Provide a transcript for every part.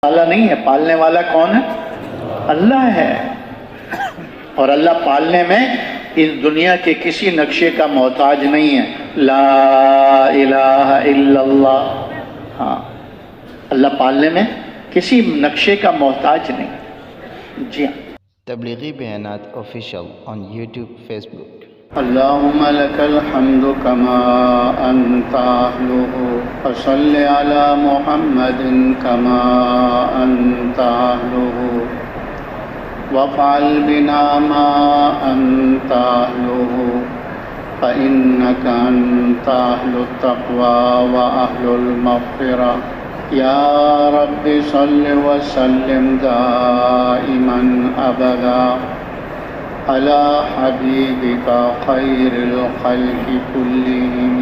والا نہیں ہے، پالنے والا کون ہے؟ اللہ ہے۔ اور اللہ پالنے میں اس دنیا کے کسی نقشے کا محتاج نہیں ہے۔ لا الہ الا اللہ۔ ہاں، اللہ پالنے میں کسی نقشے کا محتاج نہیں۔ جی ہاں۔ تبلیغی بیانات آفیشیل آن یوٹیوب، فیس بک۔ اللہم لک الحمد کما انت اہلہ، فصل علی محمد کما انت اہلہ، وافعل بنا ما انت اہلہ، فإنک انت اہل التقوی واہل المغفرہ۔ یا رب صل وسلم دائما ابدا علی حبیبک خیر الخلق کلہم۔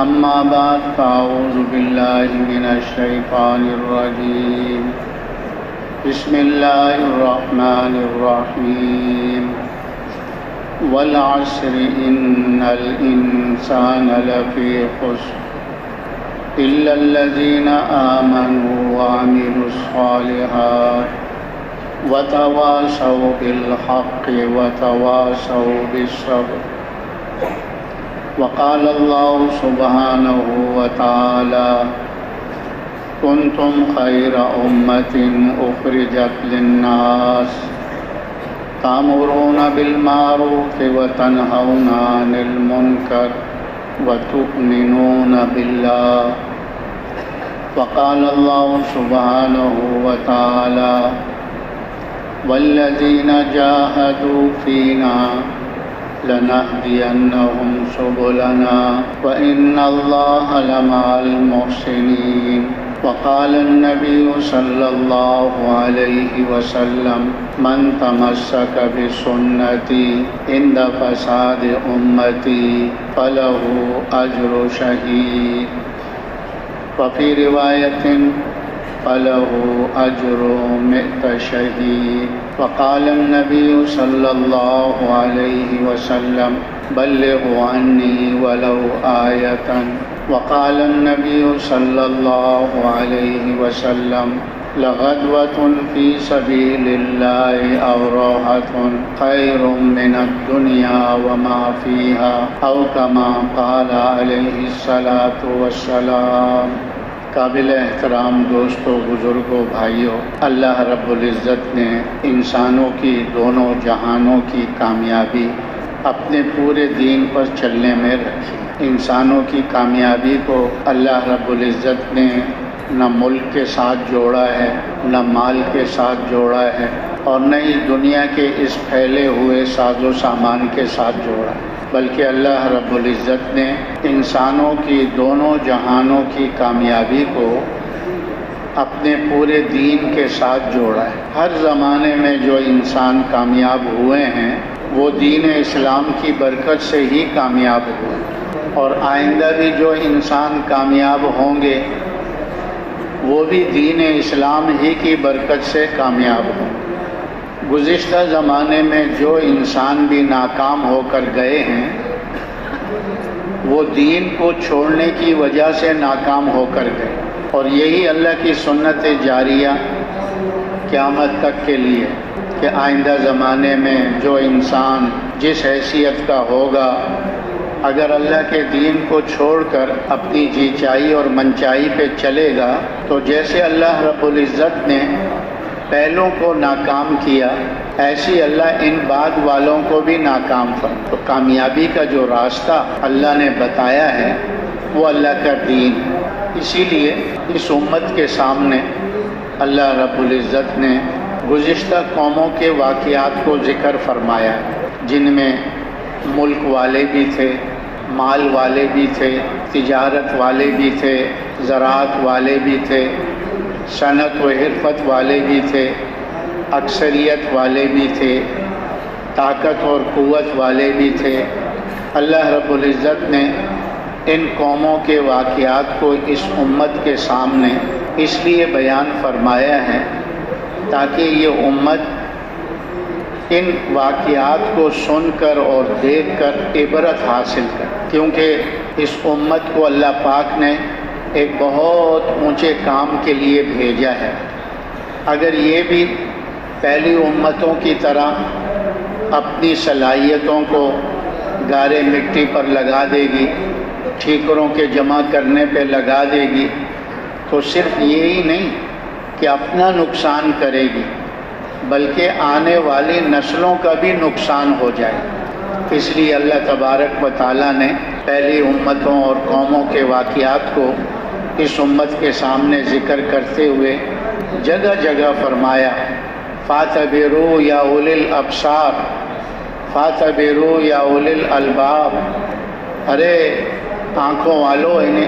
اما بعد فاعوذ باللہ من الشیطان الرجیم۔ بسم اللہ الرحمن الرحیم۔ والعصر ان الانسان لفی خسر الا الذین آمنوا وعملوا الصالحات وتواصوا بالحق وتواصوا بالصبر۔ وقال اللہ سبحانہ وتعالی کنتم خیر امۃ اخرجت للناس تأمرون بالمعروف وتنہون عن المنکر وتؤمنون باللہ۔ وقال اللہ سبحانہ وتعالی والذین جاہدوا فینا لنہدینہم سبلنا وإن اللہ لمع المحسنین۔ وقال النبی صلی اللہ علیہ وسلم من تمسک بسنتی عند فساد امتی فلہ اجر شہید، وفی روایت فلہ اجر مئت شہید۔ وقال النبی صلی اللہ علیہ وسلم بلغوا عنی ولو آیۃ۔ وقال النبی صلی اللہ علیہ وسلم لغدوة فی سبیل اللہ او روحة خیر من الدنیا وما فیہا او کما قال علیہ الصلاة والسلام۔ قابل احترام دوستوں، بزرگوں، بھائیوں، اللہ رب العزت نے انسانوں کی دونوں جہانوں کی کامیابی اپنے پورے دین پر چلنے میں رکھی۔ انسانوں کی کامیابی کو اللہ رب العزت نے نہ ملک کے ساتھ جوڑا ہے، نہ مال کے ساتھ جوڑا ہے، اور نہ ہی دنیا کے اس پھیلے ہوئے ساز و سامان کے ساتھ جوڑا ہے، بلکہ اللہ رب العزت نے انسانوں کی دونوں جہانوں کی کامیابی کو اپنے پورے دین کے ساتھ جوڑا ہے۔ ہر زمانے میں جو انسان کامیاب ہوئے ہیں وہ دین اسلام کی برکت سے ہی کامیاب ہوئے، اور آئندہ بھی جو انسان کامیاب ہوں گے وہ بھی دین اسلام ہی کی برکت سے کامیاب ہوں گے۔ گزشتہ زمانے میں جو انسان بھی ناکام ہو کر گئے ہیں وہ دین کو چھوڑنے کی وجہ سے ناکام ہو کر گئے، اور یہی اللہ کی سنت جاریہ قیامت تک کے لیے کہ آئندہ زمانے میں جو انسان جس حیثیت کا ہوگا اگر اللہ کے دین کو چھوڑ کر اپنی جی چائی اور منچائی پہ چلے گا تو جیسے اللہ رب العزت نے پہلوں کو ناکام کیا ایسی اللہ ان بعد والوں کو بھی ناکام فرما۔ تو کامیابی کا جو راستہ اللہ نے بتایا ہے وہ اللہ کا دین۔ اسی لیے اس امت کے سامنے اللہ رب العزت نے گزشتہ قوموں کے واقعات کو ذکر فرمایا، جن میں ملک والے بھی تھے، مال والے بھی تھے، تجارت والے بھی تھے، زراعت والے بھی تھے، صنعت و حرفت والے بھی تھے، اکثریت والے بھی تھے، طاقت اور قوت والے بھی تھے۔ اللہ رب العزت نے ان قوموں کے واقعات کو اس امت کے سامنے اس لیے بیان فرمایا ہے تاکہ یہ امت ان واقعات کو سن کر اور دیکھ کر عبرت حاصل کر، کیونکہ اس امت کو اللہ پاک نے ایک بہت اونچے کام کے لیے بھیجا ہے۔ اگر یہ بھی پہلی امتوں کی طرح اپنی صلاحیتوں کو گارے مٹی پر لگا دے گی، ٹھیکروں کے جمع کرنے پہ لگا دے گی، تو صرف یہی نہیں کہ اپنا نقصان کرے گی بلکہ آنے والی نسلوں کا بھی نقصان ہو جائے۔ اس لیے اللہ تبارک و تعالیٰ نے پہلی امتوں اور قوموں کے واقعات کو اس امت کے سامنے ذکر کرتے ہوئے جگہ جگہ فرمایا، فَاعْتَبِرُوا يَا أُولِي الْأَبْصَارِ فَاعْتَبِرُوا يَا أُولِي الْأَلْبَابِ، ارے آنکھوں والو ان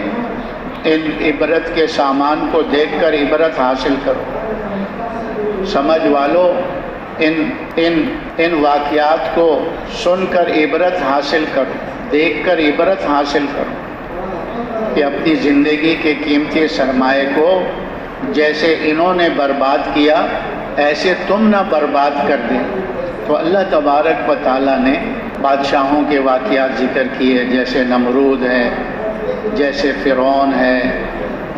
عبرت کے سامان کو دیکھ کر عبرت حاصل کرو، سمجھ والو ان واقعات کو سن کر عبرت حاصل کرو، دیکھ کر عبرت حاصل کرو کہ اپنی زندگی کے قیمتی سرمایے کو جیسے انہوں نے برباد کیا ایسے تم نہ برباد کر دیں۔ تو اللہ تبارک و تعالیٰ نے بادشاہوں کے واقعات ذکر کیے، جیسے نمرود ہے، جیسے فرعون ہے،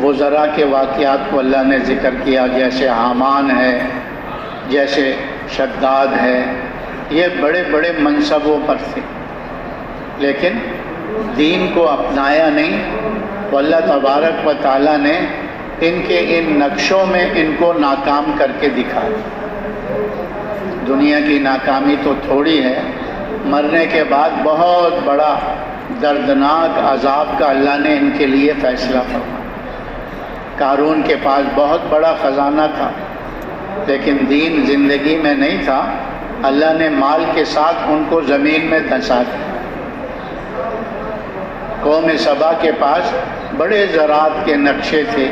وزراء کے واقعات کو اللہ نے ذکر کیا، جیسے حامان ہے، جیسے شداد ہے۔ یہ بڑے بڑے منصبوں پر تھے لیکن دین کو اپنایا نہیں، تو اللہ تبارک و تعالیٰ نے ان کے ان نقشوں میں ان کو ناکام کر کے دکھایا۔ دنیا کی ناکامی تو تھوڑی ہے، مرنے کے بعد بہت بڑا دردناک عذاب کا اللہ نے ان کے لیے فیصلہ فرمایا۔ قارون کے پاس بہت بڑا خزانہ تھا لیکن دین زندگی میں نہیں تھا، اللہ نے مال کے ساتھ ان کو زمین میں دھنسا دیا۔ قوم سبا کے پاس بڑے زراعت کے نقشے تھے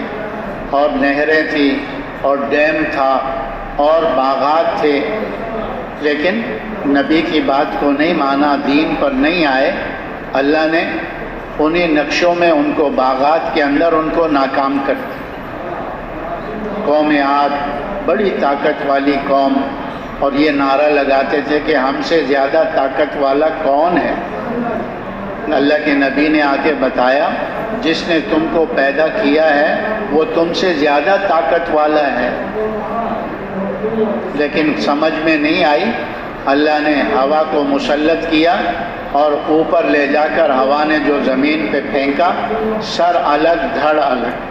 اور نہریں تھیں اور ڈیم تھا اور باغات تھے، لیکن نبی کی بات کو نہیں مانا، دین پر نہیں آئے، اللہ نے انہی نقشوں میں ان کو باغات کے اندر ان کو ناکام کر دیا۔ قوم عاد بڑی طاقت والی قوم، اور یہ نعرہ لگاتے تھے کہ ہم سے زیادہ طاقت والا کون ہے؟ اللہ کے نبی نے آ کے بتایا، جس نے تم کو پیدا کیا ہے وہ تم سے زیادہ طاقت والا ہے، لیکن سمجھ میں نہیں آئی۔ اللہ نے ہوا کو مسلط کیا اور اوپر لے جا کر ہوا نے جو زمین پہ پھینکا، سر الگ دھڑ الگ۔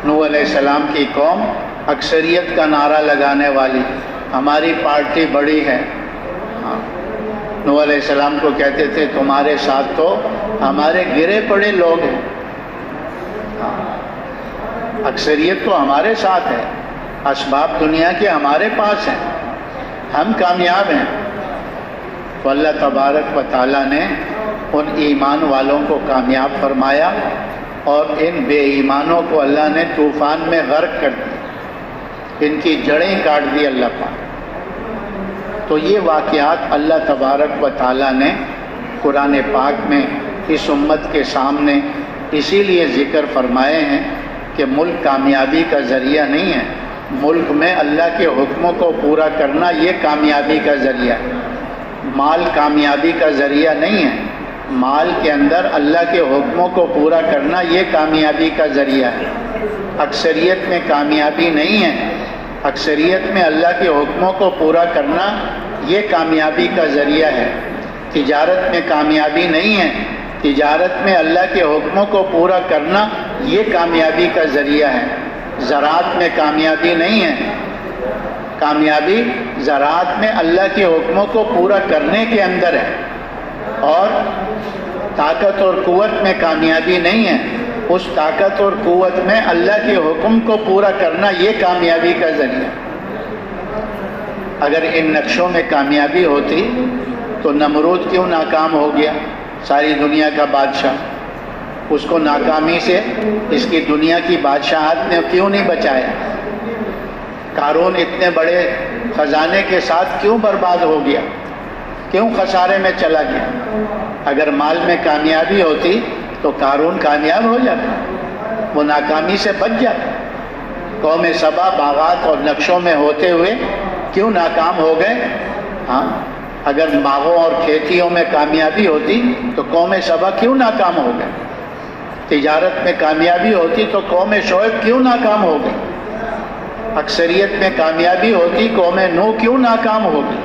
نوح علیہ السلام کی قوم اکثریت کا نعرہ لگانے والی، ہماری پارٹی بڑی ہے۔ نوح علیہ السلام کو کہتے تھے تمہارے ساتھ تو ہمارے گرے پڑے لوگ ہیں، اکثریت تو ہمارے ساتھ ہے، اسباب دنیا کے ہمارے پاس ہیں، ہم کامیاب ہیں۔ تو اللہ تبارک و تعالیٰ نے ان ایمان والوں کو کامیاب فرمایا اور ان بے ایمانوں کو اللہ نے طوفان میں غرق کر دیا، ان کی جڑیں کاٹ دی اللہ پاک۔ تو یہ واقعات اللہ تبارک و تعالیٰ نے قرآن پاک میں اس امت کے سامنے اسی لیے ذکر فرمائے ہیں کہ ملک کامیابی کا ذریعہ نہیں ہے، ملک میں اللہ کے حکموں کو پورا کرنا یہ کامیابی کا ذریعہ ہے۔ مال کامیابی کا ذریعہ نہیں ہے، مال کے اندر اللہ کے حکموں کو پورا کرنا یہ کامیابی کا ذریعہ ہے۔ اکثریت میں کامیابی نہیں ہے، اکثریت میں اللہ کے حکموں کو پورا کرنا یہ کامیابی کا ذریعہ ہے۔ تجارت میں کامیابی نہیں ہے، تجارت میں اللہ کے حکموں کو پورا کرنا یہ کامیابی کا ذریعہ ہے۔ زراعت میں کامیابی نہیں ہے، کامیابی زراعت میں اللہ کے حکموں کو پورا کرنے کے اندر ہے۔ اور طاقت اور قوت میں کامیابی نہیں ہے، اس طاقت اور قوت میں اللہ کے حکم کو پورا کرنا یہ کامیابی کا ذریعہ۔ اگر ان نقشوں میں کامیابی ہوتی تو نمرود کیوں ناکام ہو گیا؟ ساری دنیا کا بادشاہ، اس کو ناکامی سے اس کی دنیا کی بادشاہت نے کیوں نہیں بچایا؟ قارون اتنے بڑے خزانے کے ساتھ کیوں برباد ہو گیا؟ کیوں خسارے میں چلا گیا؟ اگر مال میں کامیابی ہوتی تو قارون کامیاب ہو جاتا، وہ ناکامی سے بچ جاتا۔ قوم سبا باغات اور نقشوں میں ہوتے ہوئے کیوں ناکام ہو گئے؟ ہاں، اگر باغوں اور کھیتیوں میں کامیابی ہوتی تو قوم سبا کیوں ناکام ہو گئے؟ تجارت میں کامیابی ہوتی تو قوم شعیب کیوں ناکام ہو گئی؟ اکثریت میں کامیابی ہوتی قوم نوح کیوں ناکام ہو گئی؟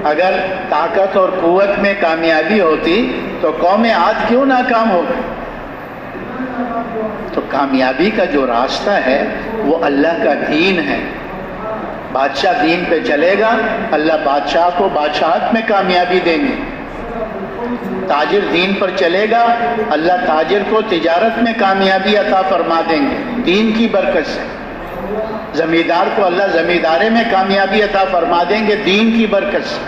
اگر طاقت اور قوت میں کامیابی ہوتی تو قوم عاد کیوں ناکام ہو گئی؟ تو کامیابی کا جو راستہ ہے وہ اللہ کا دین ہے۔ بادشاہ دین پہ چلے گا، اللہ بادشاہ کو بادشاہت میں کامیابی دیں گے۔ تاجر دین پر چلے گا، اللہ تاجر کو تجارت میں کامیابی عطا فرما دیں گے دین کی برکت سے۔ زمیندار کو اللہ زمینداری میں کامیابی عطا فرما دیں گے دین کی برکت سے۔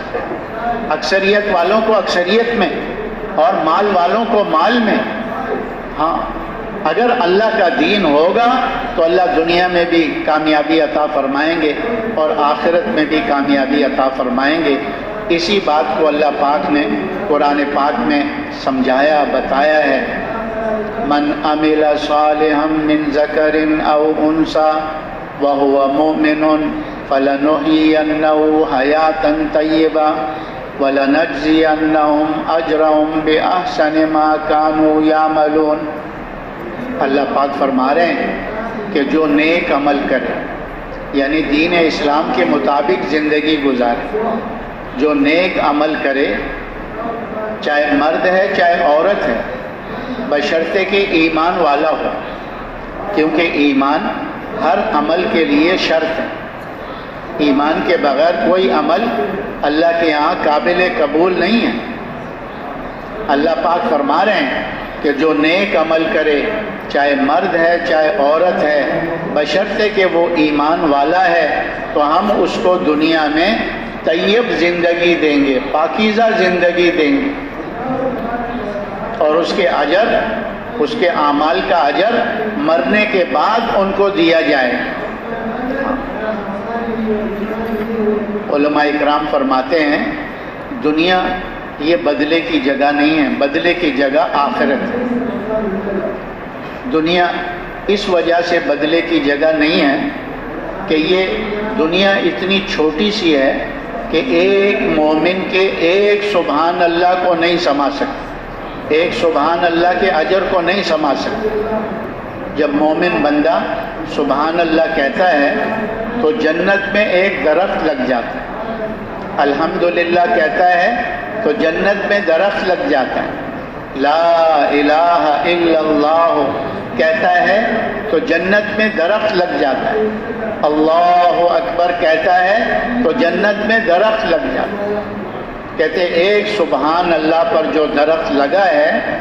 اکثریت والوں کو اکثریت میں اور مال والوں کو مال میں۔ ہاں، اگر اللہ کا دین ہوگا تو اللہ دنیا میں بھی کامیابی عطا فرمائیں گے اور آخرت میں بھی کامیابی عطا فرمائیں گے۔ اسی بات کو اللہ پاک نے قرآن پاک میں سمجھایا، بتایا ہے۔ من عمل صالحا من ذکر او انثى وهو مؤمن فلنحيينه حياة طیبہ وَلَنَجْزِيَنَّهُمْ أَجْرَهُمْ بِأَحْسَنِ مَا كَانُوا يَعْمَلُونَ۔ اللہ پاک فرما رہے ہیں کہ جو نیک عمل کرے، یعنی دین اسلام کے مطابق زندگی گزارے، جو نیک عمل کرے، چاہے مرد ہے چاہے عورت ہے، بشرطے کہ ایمان والا ہو، کیونکہ ایمان ہر عمل کے لیے شرط ہے۔ ایمان کے بغیر کوئی عمل اللہ کے یہاں قابل قبول نہیں ہے۔ اللہ پاک فرما رہے ہیں کہ جو نیک عمل کرے، چاہے مرد ہے چاہے عورت ہے، بشرطے کہ وہ ایمان والا ہے، تو ہم اس کو دنیا میں طیب زندگی دیں گے، پاکیزہ زندگی دیں گے، اور اس کے اجر، اس کے اعمال کا اجر مرنے کے بعد ان کو دیا جائے۔ علماء اکرام فرماتے ہیں دنیا یہ بدلے کی جگہ نہیں ہے، بدلے کی جگہ آخرت ہے۔ دنیا اس وجہ سے بدلے کی جگہ نہیں ہے کہ یہ دنیا اتنی چھوٹی سی ہے کہ ایک مومن کے ایک سبحان اللہ کو نہیں سما سکتی، ایک سبحان اللہ کے اجر کو نہیں سما سکتی۔ جب مومن بندہ سبحان اللہ کہتا ہے تو جنت میں ایک درخت لگ جاتا ہے، الحمدللہ کہتا ہے تو جنت میں درخت لگ جاتا ہے، لا الہ الا اللہ کہتا ہے تو جنت میں درخت لگ جاتا ہے، اللہ اکبر کہتا ہے تو جنت میں درخت لگ جاتا ہے۔ کہتے ایک سبحان اللہ پر جو درخت لگا ہے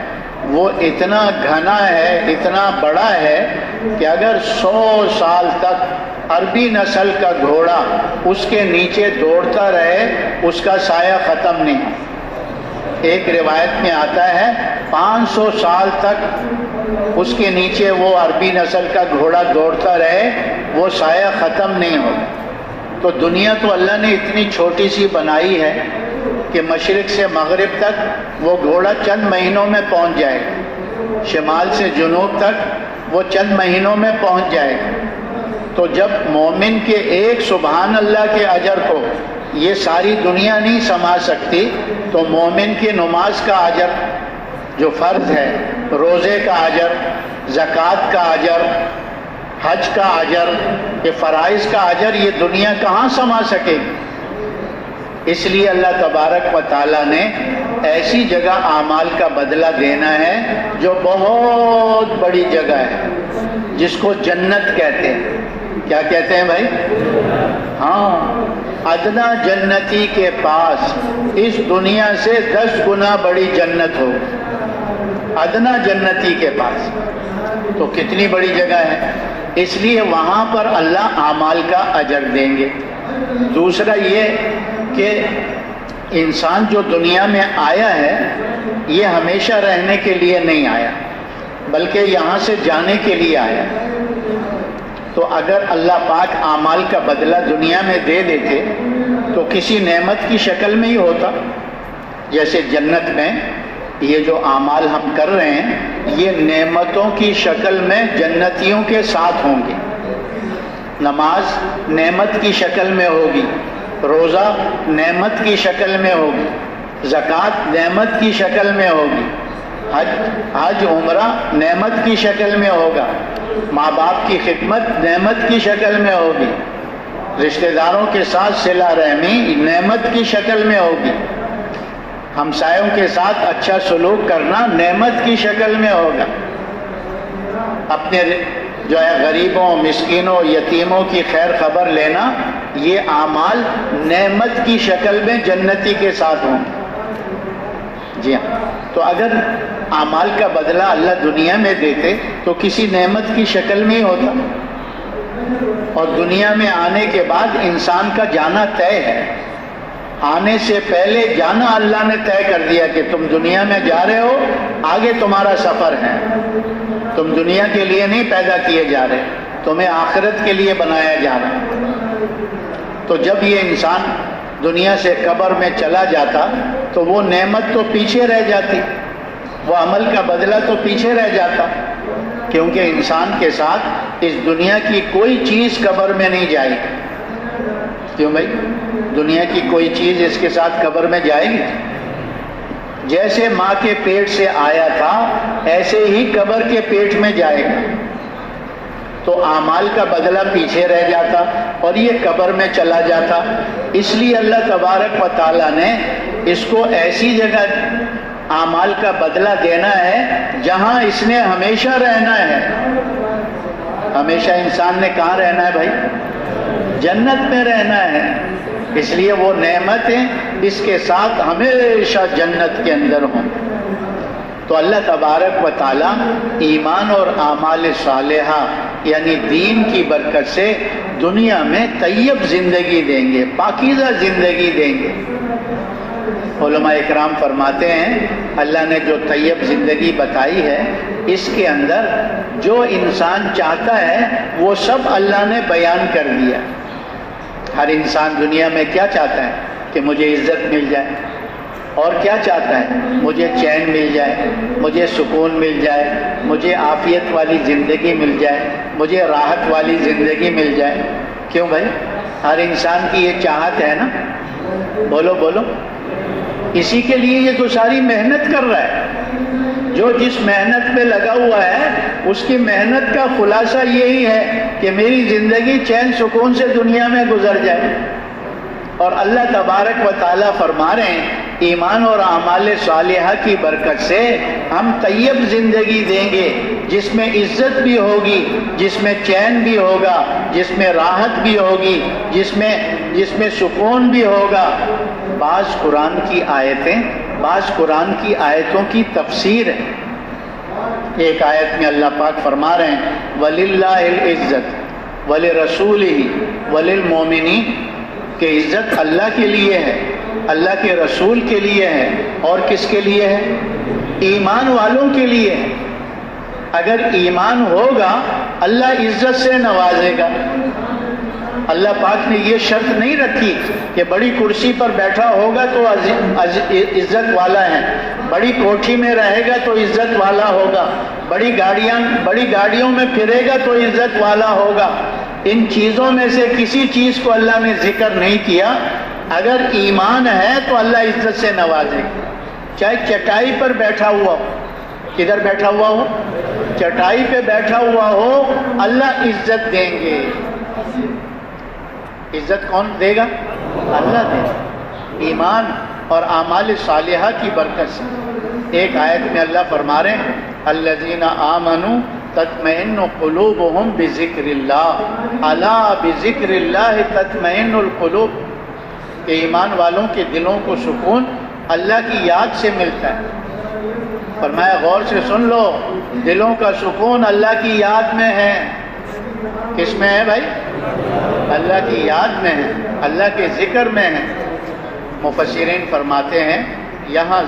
وہ اتنا گھنا ہے، اتنا بڑا ہے کہ اگر 100 سال تک عربی نسل کا گھوڑا اس کے نیچے دوڑتا رہے اس کا سایہ ختم نہیں۔ ایک روایت میں آتا ہے 500 سال تک اس کے نیچے وہ عربی نسل کا گھوڑا دوڑتا رہے وہ سایہ ختم نہیں ہوگا۔ تو دنیا تو اللہ نے اتنی چھوٹی سی بنائی ہے کہ مشرق سے مغرب تک وہ گھوڑا چند مہینوں میں پہنچ جائے گا، شمال سے جنوب تک وہ چند مہینوں میں پہنچ جائے گا۔ تو جب مومن کے ایک سبحان اللہ کے اجر کو یہ ساری دنیا نہیں سما سکتی تو مومن کی نماز کا اجر جو فرض ہے، روزے کا اجر، زکوٰۃ کا اجر، حج کا اجر، یہ فرائض کا اجر یہ دنیا کہاں سما سکے گی؟ اس لیے اللہ تبارک و تعالیٰ نے ایسی جگہ اعمال کا بدلہ دینا ہے جو بہت بڑی جگہ ہے، جس کو جنت کہتے ہیں۔ کیا کہتے ہیں بھائی؟ ہاں، ادنا جنتی کے پاس اس دنیا سے 10 گنا بڑی جنت ہو، ادنا جنتی کے پاس۔ تو کتنی بڑی جگہ ہے، اس لیے وہاں پر اللہ اعمال کا اجر دیں گے۔ دوسرا یہ کہ انسان جو دنیا میں آیا ہے یہ ہمیشہ رہنے کے لیے نہیں آیا بلکہ یہاں سے جانے کے لیے آیا۔ تو اگر اللہ پاک اعمال کا بدلہ دنیا میں دے دیتے تو کسی نعمت کی شکل میں ہی ہوتا، جیسے جنت میں یہ جو اعمال ہم کر رہے ہیں یہ نعمتوں کی شکل میں جنتیوں کے ساتھ ہوں گے۔ نماز نعمت کی شکل میں ہوگی، روزہ نعمت کی شکل میں ہوگی، زکوٰۃ نعمت کی شکل میں ہوگی، حج عمرہ نعمت کی شکل میں ہوگا، ماں باپ کی خدمت نعمت کی شکل میں ہوگی، رشتہ داروں کے ساتھ صلہ رحمی نعمت کی شکل میں ہوگی، ہمسایوں کے ساتھ اچھا سلوک کرنا نعمت کی شکل میں ہوگا، اپنے جو ہے غریبوں، مسکینوں، یتیموں کی خیر خبر لینا، یہ اعمال نعمت کی شکل میں جنتی کے ساتھ ہوں گے۔ جی ہاں، تو اگر اعمال کا بدلہ اللہ دنیا میں دیتے تو کسی نعمت کی شکل میں ہی ہوتا، اور دنیا میں آنے کے بعد انسان کا جانا طے ہے، آنے سے پہلے جانا اللہ نے طے کر دیا کہ تم دنیا میں جا رہے ہو، آگے تمہارا سفر ہے، تم دنیا کے لیے نہیں پیدا کیے جا رہے، تمہیں آخرت کے لیے بنایا جا رہا ہے۔ تو جب یہ انسان دنیا سے قبر میں چلا جاتا تو وہ نعمت تو پیچھے رہ جاتی، وہ عمل کا بدلہ تو پیچھے رہ جاتا، کیونکہ انسان کے ساتھ اس دنیا کی کوئی چیز قبر میں نہیں جائے گی۔ کیوں بھائی؟ دنیا کی کوئی چیز اس کے ساتھ قبر میں جائے گی؟ جیسے ماں کے پیٹ سے آیا تھا ایسے ہی قبر کے پیٹ میں جائے گا، تو اعمال کا بدلہ پیچھے رہ جاتا اور یہ قبر میں چلا جاتا۔ اس لیے اللہ تبارک و تعالیٰ نے اس کو ایسی جگہ اعمال کا بدلہ دینا ہے جہاں اس نے ہمیشہ رہنا ہے۔ ہمیشہ انسان نے کہاں رہنا ہے بھائی؟ جنت میں رہنا ہے، اس لیے وہ نعمتیں اس کے ساتھ ہمیشہ جنت کے اندر ہوں۔ تو اللہ تبارک و تعالیٰ ایمان اور اعمال صالحہ یعنی دین کی برکت سے دنیا میں طیب زندگی دیں گے، پاکیزہ زندگی دیں گے۔ علماء اکرام فرماتے ہیں اللہ نے جو طیب زندگی بتائی ہے اس کے اندر جو انسان چاہتا ہے وہ سب اللہ نے بیان کر دیا۔ ہر انسان دنیا میں کیا چاہتا ہے؟ کہ مجھے عزت مل جائے، اور کیا چاہتا ہے؟ مجھے چین مل جائے، مجھے سکون مل جائے، مجھے عافیت والی زندگی مل جائے، مجھے راحت والی زندگی مل جائے۔ کیوں بھائی؟ ہر انسان کی یہ چاہت ہے نا، بولو بولو۔ اسی کے لیے یہ تو ساری محنت کر رہا ہے، جو جس محنت پہ لگا ہوا ہے اس کی محنت کا خلاصہ یہی ہے کہ میری زندگی چین سکون سے دنیا میں گزر جائے۔ اور اللہ تبارک و تعالیٰ فرما رہے ہیں ایمان اور اعمال صالحہ کی برکت سے ہم طیب زندگی دیں گے جس میں عزت بھی ہوگی، جس میں چین بھی ہوگا، جس میں راحت بھی ہوگی، جس میں سکون بھی ہوگا۔ بعض قرآن کی آیتیں، بعض قرآن کی آیتوں کی تفسیر ہے۔ ایک آیت میں اللہ پاک فرما رہے ہیں وَلِلَّهِ الْعِزَّةُ وَلِرَسُولِهِ وَلِلْمُؤْمِنِينَ کہ عزت اللہ کے لیے ہے، اللہ کے رسول کے لیے ہے، اور کس کے لیے ہے؟ ایمان والوں کے لیے ہے۔ اگر ایمان ہوگا اللہ عزت سے نوازے گا۔ اللہ پاک نے یہ شرط نہیں رکھی کہ بڑی کرسی پر بیٹھا ہوگا تو عزت والا ہے، بڑی کوٹھی میں رہے گا تو عزت والا ہوگا، بڑی گاڑیوں میں پھرے گا تو عزت والا ہوگا۔ ان چیزوں میں سے کسی چیز کو اللہ نے ذکر نہیں کیا۔ اگر ایمان ہے تو اللہ عزت سے نوازے گا، چاہے چٹائی پر بیٹھا ہوا ہو۔ کدھر بیٹھا ہوا ہو؟ چٹائی پہ بیٹھا ہوا ہو، اللہ عزت دیں گے۔ عزت کون دے گا؟ اللہ دے گا، ایمان اور اعمال صالحہ کی برکت سے۔ ایک آیت میں اللہ فرما رہے ہیں الذین آمنوا تطمئن قلوبهم بذکر اللہ الا بذکر اللہ تطمئن القلوب کہ ایمان والوں کے دلوں کو سکون اللہ کی یاد سے ملتا ہے۔ فرمایا غور سے سن لو، دلوں کا سکون اللہ کی یاد میں ہے۔ کس میں ہے بھائی؟ اللہ کی یاد میں ہے، اللہ کے ذکر میں ہے۔ مفسرین فرماتے ہیں یہاں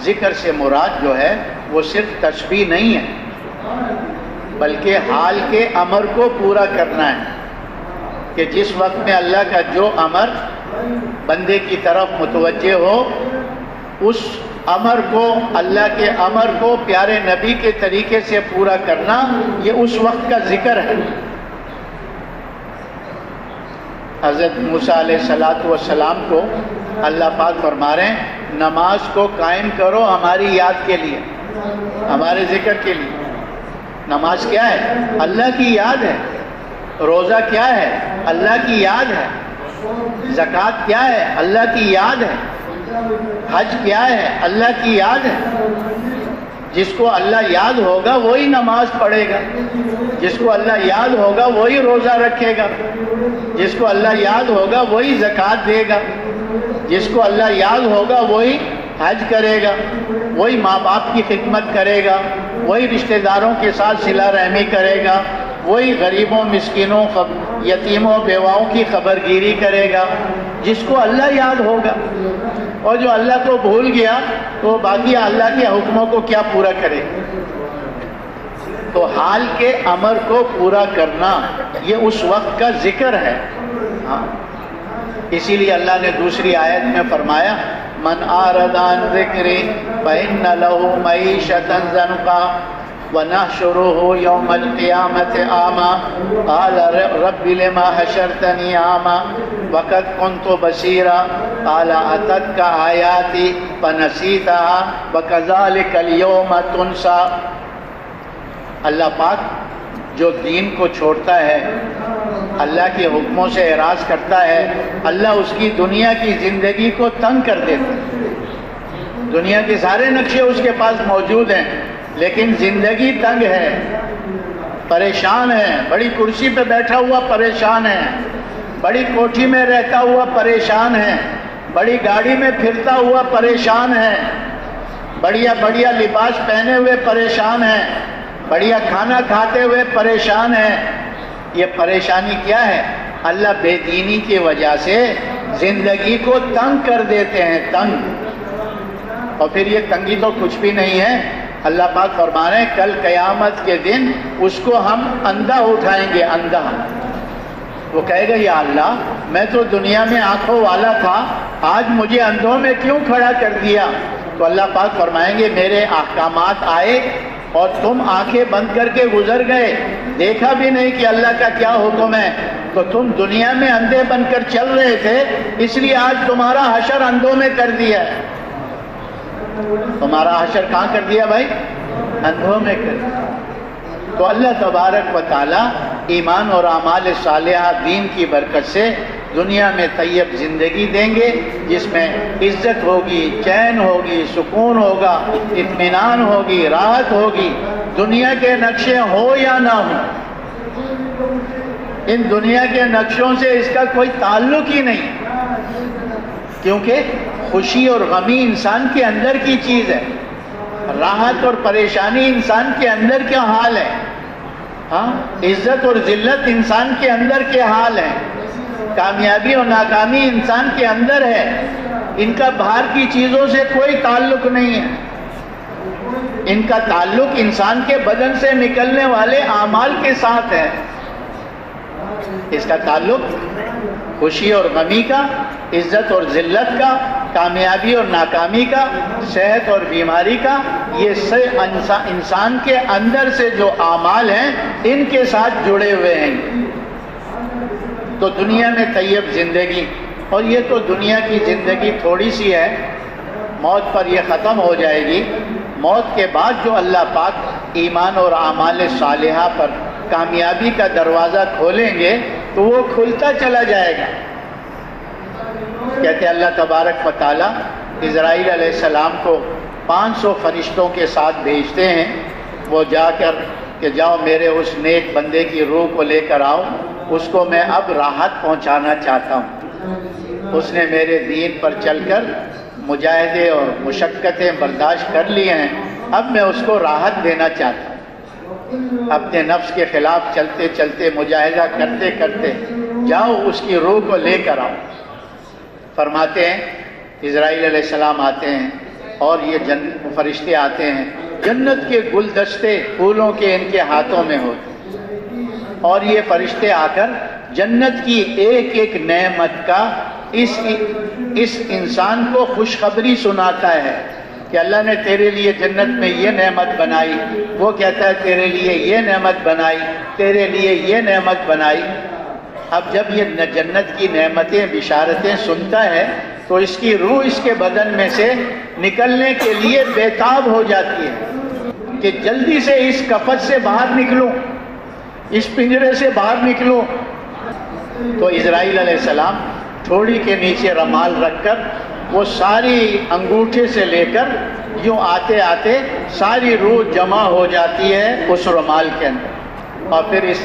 ذکر سے مراد جو ہے وہ صرف تسبیح نہیں ہے بلکہ حال کے امر کو پورا کرنا ہے، کہ جس وقت میں اللہ کا جو امر بندے کی طرف متوجہ ہو اس امر کو، اللہ کے امر کو پیارے نبی کے طریقے سے پورا کرنا، یہ اس وقت کا ذکر ہے۔ حضرت موسیٰ علیہ السلام کو اللہ پاک فرما رہے ہیں نماز کو قائم کرو ہماری یاد کے لیے۔ ہمارے ذکر کے لیے۔ نماز کیا ہے؟ اللہ کی یاد ہے۔ روزہ کیا ہے؟ اللہ کی یاد ہے۔ زکوٰۃ کیا ہے؟ اللہ کی یاد ہے۔ حج کیا ہے؟ اللہ کی یاد ہے۔ جس کو اللہ یاد ہوگا وہی نماز پڑھے گا، جس کو اللہ یاد ہوگا وہی روزہ رکھے گا، جس کو اللہ یاد ہوگا وہی زکوٰۃ دے گا، جس کو اللہ یاد ہوگا وہی حج کرے گا، وہی ماں باپ کی خدمت کرے گا، وہی رشتہ داروں کے ساتھ صلہ رحمی کرے گا، وہی غریبوں مسکینوں یتیموں بیواؤں کی خبر گیری کرے گا، جس کو اللہ یاد ہوگا۔ اور جو اللہ کو بھول گیا تو باقی اللہ کے حکموں کو کیا پورا کرے؟ تو حال کے امر کو پورا کرنا یہ اس وقت کا ذکر ہے۔ اسی لیے اللہ نے دوسری آیت میں فرمایا من اعرض عن ذکری فإن له معیشۃ ضنکا ونحشره یوم القیامة اعمی قال رب لما حشرتنی اعمی وقد كنت بصیرا قال اتتک آیاتی فنسیتها وکذلک اليوم تنسیٰ۔ اللہ پاک جو دین کو چھوڑتا ہے، اللہ کے حکموں سے اعراض کرتا ہے، اللہ اس کی دنیا کی زندگی کو تنگ کر دیتا ہے۔ دنیا کے سارے نقشے اس کے پاس موجود ہیں لیکن زندگی تنگ ہے، پریشان ہے، بڑی کرسی پہ بیٹھا ہوا پریشان ہے، بڑی کوٹھی میں رہتا ہوا پریشان ہے، بڑی گاڑی میں پھرتا ہوا پریشان ہے، بڑھیا بڑھیا لباس پہنے ہوئے پریشان ہے، بڑھیا کھانا کھاتے ہوئے پریشان ہے۔ یہ پریشانی کیا ہے؟ اللہ بے دینی کی وجہ سے زندگی کو تنگ کر دیتے ہیں، تنگ۔ اور پھر یہ تنگی تو کچھ بھی نہیں ہے، اللہ پاک فرما رہے ہیں کل قیامت کے دن اس کو ہم اندھا اٹھائیں گے، اندھا۔ وہ کہے گا یا اللہ میں تو دنیا میں آنکھوں والا تھا، آج مجھے اندھوں میں کیوں کھڑا کر دیا؟ تو اللہ پاک فرمائیں گے میرے احکامات آئے اور تم آنکھیں بند کر کے گزر گئے، دیکھا بھی نہیں کہ اللہ کا کیا حکم ہے، تو تم دنیا میں اندھے بن کر چل رہے تھے، اس لیے آج تمہارا حشر اندھوں میں کر دیا ہے۔ تمہارا حشر کہاں کر دیا بھائی؟ اندھوں میں کر دیا۔ تو اللہ تبارک و تعالی ایمان اور اعمال صالحہ دین کی برکت سے دنیا میں طیب زندگی دیں گے، جس میں عزت ہوگی، چین ہوگی، سکون ہوگا، اطمینان ہوگی، راحت ہوگی۔ دنیا کے نقشے ہو یا نہ ہو، ان دنیا کے نقشوں سے اس کا کوئی تعلق ہی نہیں، کیونکہ خوشی اور غمی انسان کے اندر کی چیز ہے، راحت اور پریشانی انسان کے اندر کیا حال ہے، ہاں عزت اور ذلت انسان کے اندر کے حال ہے، کامیابی اور ناکامی انسان کے اندر ہے، ان کا باہر کی چیزوں سے کوئی تعلق نہیں ہے، ان کا تعلق انسان کے بدن سے نکلنے والے اعمال کے ساتھ ہے۔ اس کا تعلق خوشی اور غمی کا، عزت اور ذلت کا، کامیابی اور ناکامی کا، صحت اور بیماری کا، یہ سب انسان کے اندر سے جو اعمال ہیں ان کے ساتھ جڑے ہوئے ہیں۔ تو دنیا میں طیب زندگی، اور یہ تو دنیا کی زندگی تھوڑی سی ہے، موت پر یہ ختم ہو جائے گی۔ موت کے بعد جو اللہ پاک ایمان اور اعمال صالحہ پر کامیابی کا دروازہ کھولیں گے تو وہ کھلتا چلا جائے گا۔ کہتے اللہ تبارک و تعالیٰ اسرائیل علیہ السلام کو 500 فرشتوں کے ساتھ بھیجتے ہیں، وہ جا کر کہ جاؤ میرے اس نیک بندے کی روح کو لے کر آؤ، اس کو میں اب راحت پہنچانا چاہتا ہوں، اس نے میرے دین پر چل کر مجاہدے اور مشقتیں برداشت کر لی ہیں، اب میں اس کو راحت دینا چاہتا ہوں۔ اپنے نفس کے خلاف چلتے چلتے مجاہدہ کرتے کرتے جاؤ اس کی روح کو لے کر آؤ۔ فرماتے ہیں اسرائیل علیہ السلام آتے ہیں اور یہ فرشتے آتے ہیں، جنت کے گلدستے پھولوں کے ان کے ہاتھوں میں ہوتے، اور یہ فرشتے آ کر جنت کی ایک ایک نعمت کا اس انسان کو خوشخبری سناتا ہے کہ اللہ نے تیرے لیے جنت میں یہ نعمت بنائی، وہ کہتا ہے تیرے لیے یہ نعمت بنائی، تیرے لیے یہ نعمت بنائی۔ اب جب یہ جنت کی نعمتیں بشارتیں سنتا ہے تو اس کی روح اس کے بدن میں سے نکلنے کے لیے بے تاب ہو جاتی ہے، کہ جلدی سے اس کفن سے باہر نکلوں، اس پنجرے سے باہر نکلوں۔ تو اسرائیل علیہ السلام تھوڑی کے نیچے رومال رکھ کر وہ ساری انگوٹھے سے لے کر یوں آتے آتے ساری روح جمع ہو جاتی ہے اس رومال کے اندر، اور پھر اس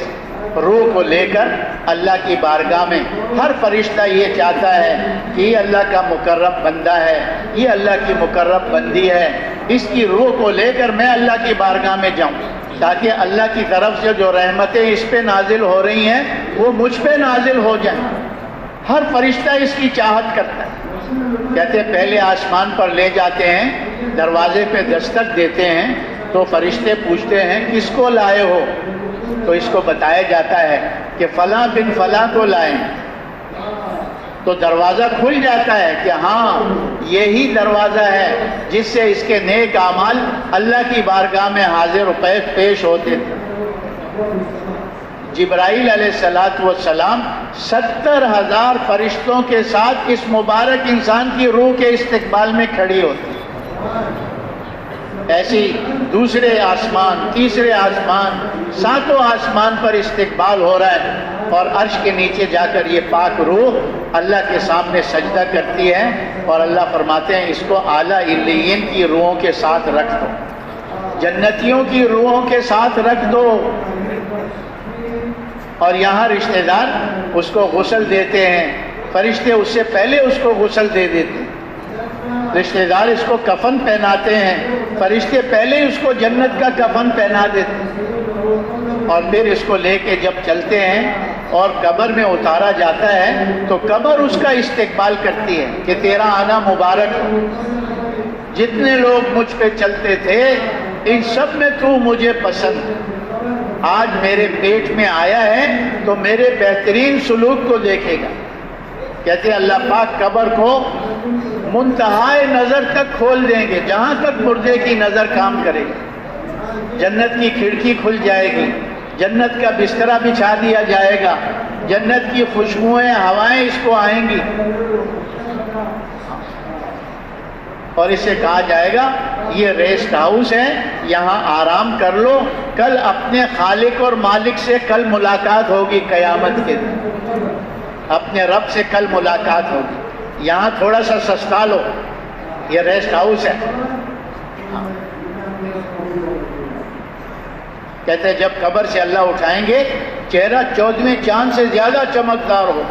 روح کو لے کر اللہ کی بارگاہ میں ہر فرشتہ یہ چاہتا ہے کہ یہ اللہ کا مقرب بندہ ہے، یہ اللہ کی مقرب بندی ہے، اس کی روح کو لے کر میں اللہ کی بارگاہ میں جاؤں تاکہ اللہ کی طرف سے جو رحمتیں اس پہ نازل ہو رہی ہیں وہ مجھ پہ نازل ہو جائیں۔ ہر فرشتہ اس کی چاہت کرتا ہے۔ کہتے ہیں پہلے آسمان پر لے جاتے ہیں، دروازے پہ دستک دیتے ہیں تو فرشتے پوچھتے ہیں کس کو لائے ہو؟ تو اس کو بتایا جاتا ہے کہ فلاں بن فلاں کو لائیں، تو دروازہ کھل جاتا ہے کہ ہاں یہی دروازہ ہے جس سے اس کے نیک اعمال اللہ کی بارگاہ میں حاضر و پیش ہوتے تھے۔ جبرائیل علیہ السلام 70,000 فرشتوں کے ساتھ اس مبارک انسان کی روح کے استقبال میں کھڑی ہوتی ہے۔ ایسی دوسرے آسمان، تیسرے آسمان، ساتوں آسمان پر استقبال ہو رہا ہے، اور عرش کے نیچے جا کر یہ پاک روح اللہ کے سامنے سجدہ کرتی ہے، اور اللہ فرماتے ہیں اس کو اعلیٰ علیین کی روحوں کے ساتھ رکھ دو، جنتیوں کی روحوں کے ساتھ رکھ دو۔ اور یہاں رشتہ دار اس کو غسل دیتے ہیں، فرشتے اس سے پہلے اس کو غسل دے دیتے ہیں، رشتہ دار اس کو کفن پہناتے ہیں، فرشتے پہلے اس کو جنت کا کفن پہنا دیتے ہیں، اور پھر اس کو لے کے جب چلتے ہیں اور قبر میں اتارا جاتا ہے تو قبر اس کا استقبال کرتی ہے کہ تیرا آنا مبارک ہو، جتنے لوگ مجھ پہ چلتے تھے ان سب میں تو مجھے پسند، آج میرے پیٹ میں آیا ہے تو میرے بہترین سلوک کو دیکھے گا۔ کہتے ہیں اللہ پاک قبر کو منتہائے نظر تک کھول دیں گے، جہاں تک مردے کی نظر کام کرے گی، جنت کی کھڑکی کھل جائے گی، جنت کا بسترا بچھا دیا جائے گا، جنت کی خوشبوئیں ہوائیں اس کو آئیں گی، اور اسے کہا جائے گا یہ ریسٹ ہاؤس ہے، یہاں آرام کر لو، کل اپنے خالق اور مالک سے کل ملاقات ہوگی، قیامت کے دن اپنے رب سے کل ملاقات ہوگی، یہاں تھوڑا سا سستا لو، یہ ریسٹ ہاؤس ہے۔ کہتے ہیں جب قبر سے اللہ اٹھائیں گے چہرہ 14ویں چاند سے زیادہ چمکدار ہو،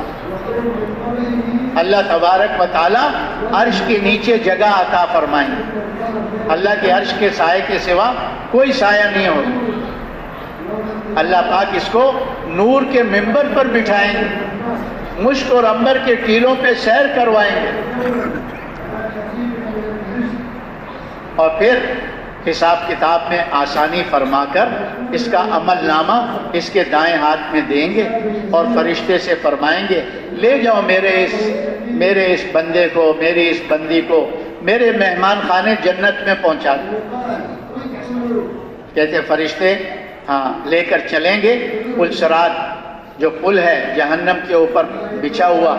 اللہ تبارک و تعالی عرش کے نیچے جگہ عطا فرمائیں گے، اللہ کے عرش کے سائے کے سوا کوئی سایہ نہیں ہوگا، اللہ پاک اس کو نور کے منبر پر بٹھائیں گے، مشک اور عنبر کے ٹیلوں پہ سیر کروائیں گے، اور پھر حساب کتاب میں آسانی فرما کر اس کا عمل نامہ اس کے دائیں ہاتھ میں دیں گے، اور فرشتے سے فرمائیں گے لے جاؤ میرے اس بندے کو، میری اس بندی کو میرے مہمان خانے جنت میں پہنچا دو۔ کہتے فرشتے ہاں لے کر چلیں گے، پل صراط جو پل ہے جہنم کے اوپر بچھا ہوا،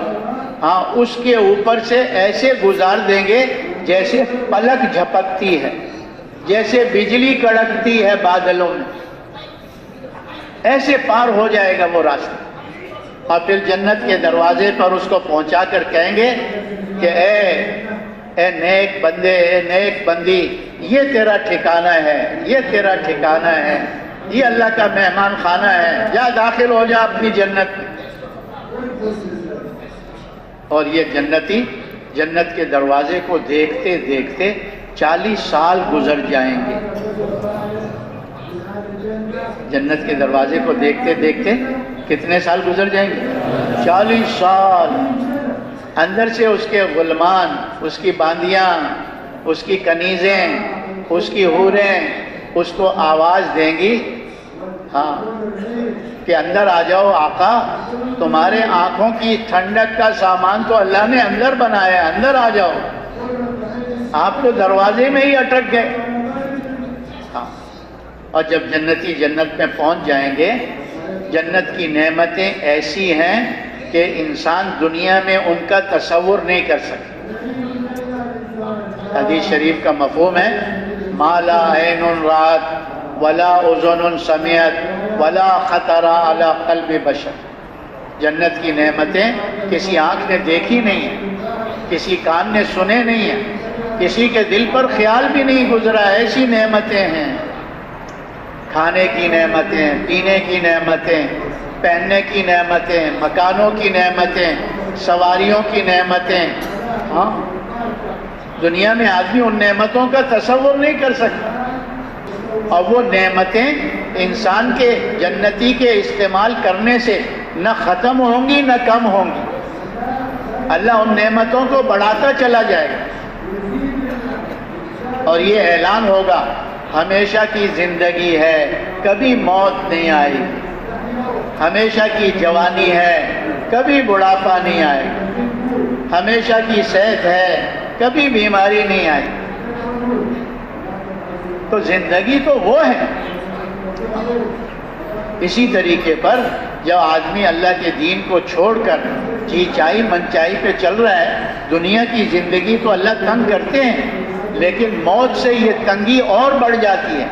ہاں اس کے اوپر سے ایسے گزار دیں گے جیسے پلک جھپکتی ہے، جیسے بجلی کڑکتی ہے بادلوں میں، ایسے پار ہو جائے گا وہ راستہ، اور پھر جنت کے دروازے پر اس کو پہنچا کر کہیں گے کہ اے نیک بندے، اے نیک بندی، یہ تیرا ٹھکانہ ہے، یہ تیرا ٹھکانہ ہے، یہ اللہ کا مہمان خانہ ہے، جا داخل ہو جا اپنی جنت میں۔ اور یہ جنتی جنت کے دروازے کو دیکھتے دیکھتے 40 سال گزر جائیں گے، جنت کے دروازے کو دیکھتے دیکھتے کتنے سال گزر جائیں گے؟ 40 سال۔ اندر سے اس کے غلمان، اس کی باندیاں، اس کی کنیزیں، اس کی حوریں اس کو آواز دیں گی، ہاں کہ اندر آ جاؤ آقا، تمہارے آنکھوں کی ٹھنڈک کا سامان تو اللہ نے اندر بنایا ہے، اندر آ جاؤ، آپ تو دروازے میں ہی اٹک گئے۔ ہاں، اور جب جنتی جنت میں پہنچ جائیں گے، جنت کی نعمتیں ایسی ہیں کہ انسان دنیا میں ان کا تصور نہیں کر سکتا۔ حدیث شریف کا مفہوم ہے ما لا عین رات ولا اذن سمعت ولا خطر علی قلب بشر. جنت کی نعمتیں کسی آنکھ نے دیکھی نہیں ہیں، کسی کان نے سنے نہیں ہیں، کسی کے دل پر خیال بھی نہیں گزرا. ایسی نعمتیں ہیں، کھانے کی نعمتیں، پینے کی نعمتیں، پہننے کی نعمتیں، مکانوں کی نعمتیں، سواریوں کی نعمتیں. ہاں، دنیا میں آدمی ان نعمتوں کا تصور نہیں کر سکتا، اور وہ نعمتیں انسان کے جنتی کے استعمال کرنے سے نہ ختم ہوں گی نہ کم ہوں گی. اللہ ان نعمتوں کو بڑھاتا چلا جائے گا، اور یہ اعلان ہوگا ہمیشہ کی زندگی ہے، کبھی موت نہیں آئے گی. ہمیشہ کی جوانی ہے، کبھی بڑھاپا نہیں آئے گا. ہمیشہ کی صحت ہے، کبھی بیماری نہیں آئے گی. تو زندگی تو وہ ہے. اسی طریقے پر جب آدمی اللہ کے دین کو چھوڑ کر جی چائی من چائی پہ چل رہا ہے، دنیا کی زندگی تو اللہ تنگ کرتے ہیں، لیکن موت سے یہ تنگی اور بڑھ جاتی ہے.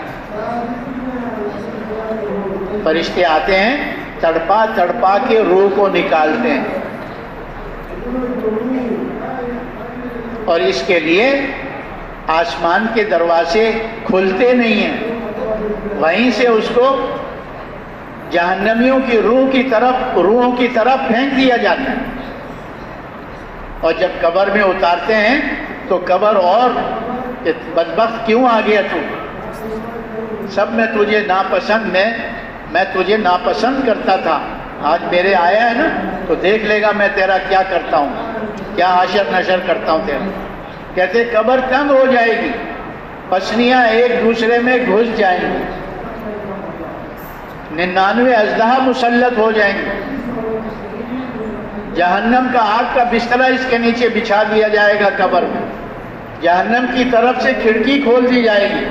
فرشتے آتے ہیں، تڑپا تڑپا کے روح کو نکالتے ہیں، اور اس کے لیے آسمان کے دروازے کھلتے نہیں ہیں. وہیں سے اس کو جہنمیوں کی روحوں کی طرف پھینک دیا جاتا ہے. اور جب قبر میں اتارتے ہیں تو قبر اور کہ بدبخت کیوں آ گیا تو، سب میں تجھے ناپسند میں تجھے ناپسند کرتا تھا، آج میرے آیا ہے نا تو دیکھ لے گا میں تیرا کیا کرتا ہوں، کیا حشر نشر کرتا ہوں تیرا. کہتے قبر تنگ ہو جائے گی، پسلیاں ایک دوسرے میں گھس جائیں گی، 99 اژدہا مسلط ہو جائیں گے. جہنم کا آگ کا بستر اس کے نیچے بچھا دیا جائے گا قبر میں، جہنم کی طرف سے کھڑکی کھول دی جائے گی،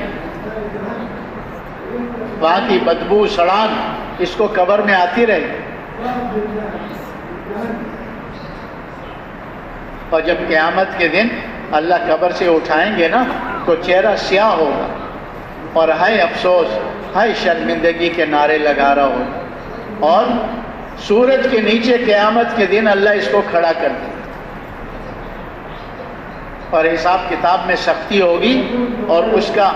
وہاں کی بدبو سڑان اس کو قبر میں آتی رہے گی. اور جب قیامت کے دن اللہ قبر سے اٹھائیں گے نا تو چہرہ سیاہ ہوگا، اور ہائے افسوس، ہائے شرمندگی کے نعرے لگا رہا ہوگا. اور سورج کے نیچے قیامت کے دن اللہ اس کو کھڑا کر دے، اور حساب کتاب میں سختی ہوگی، اور اس کا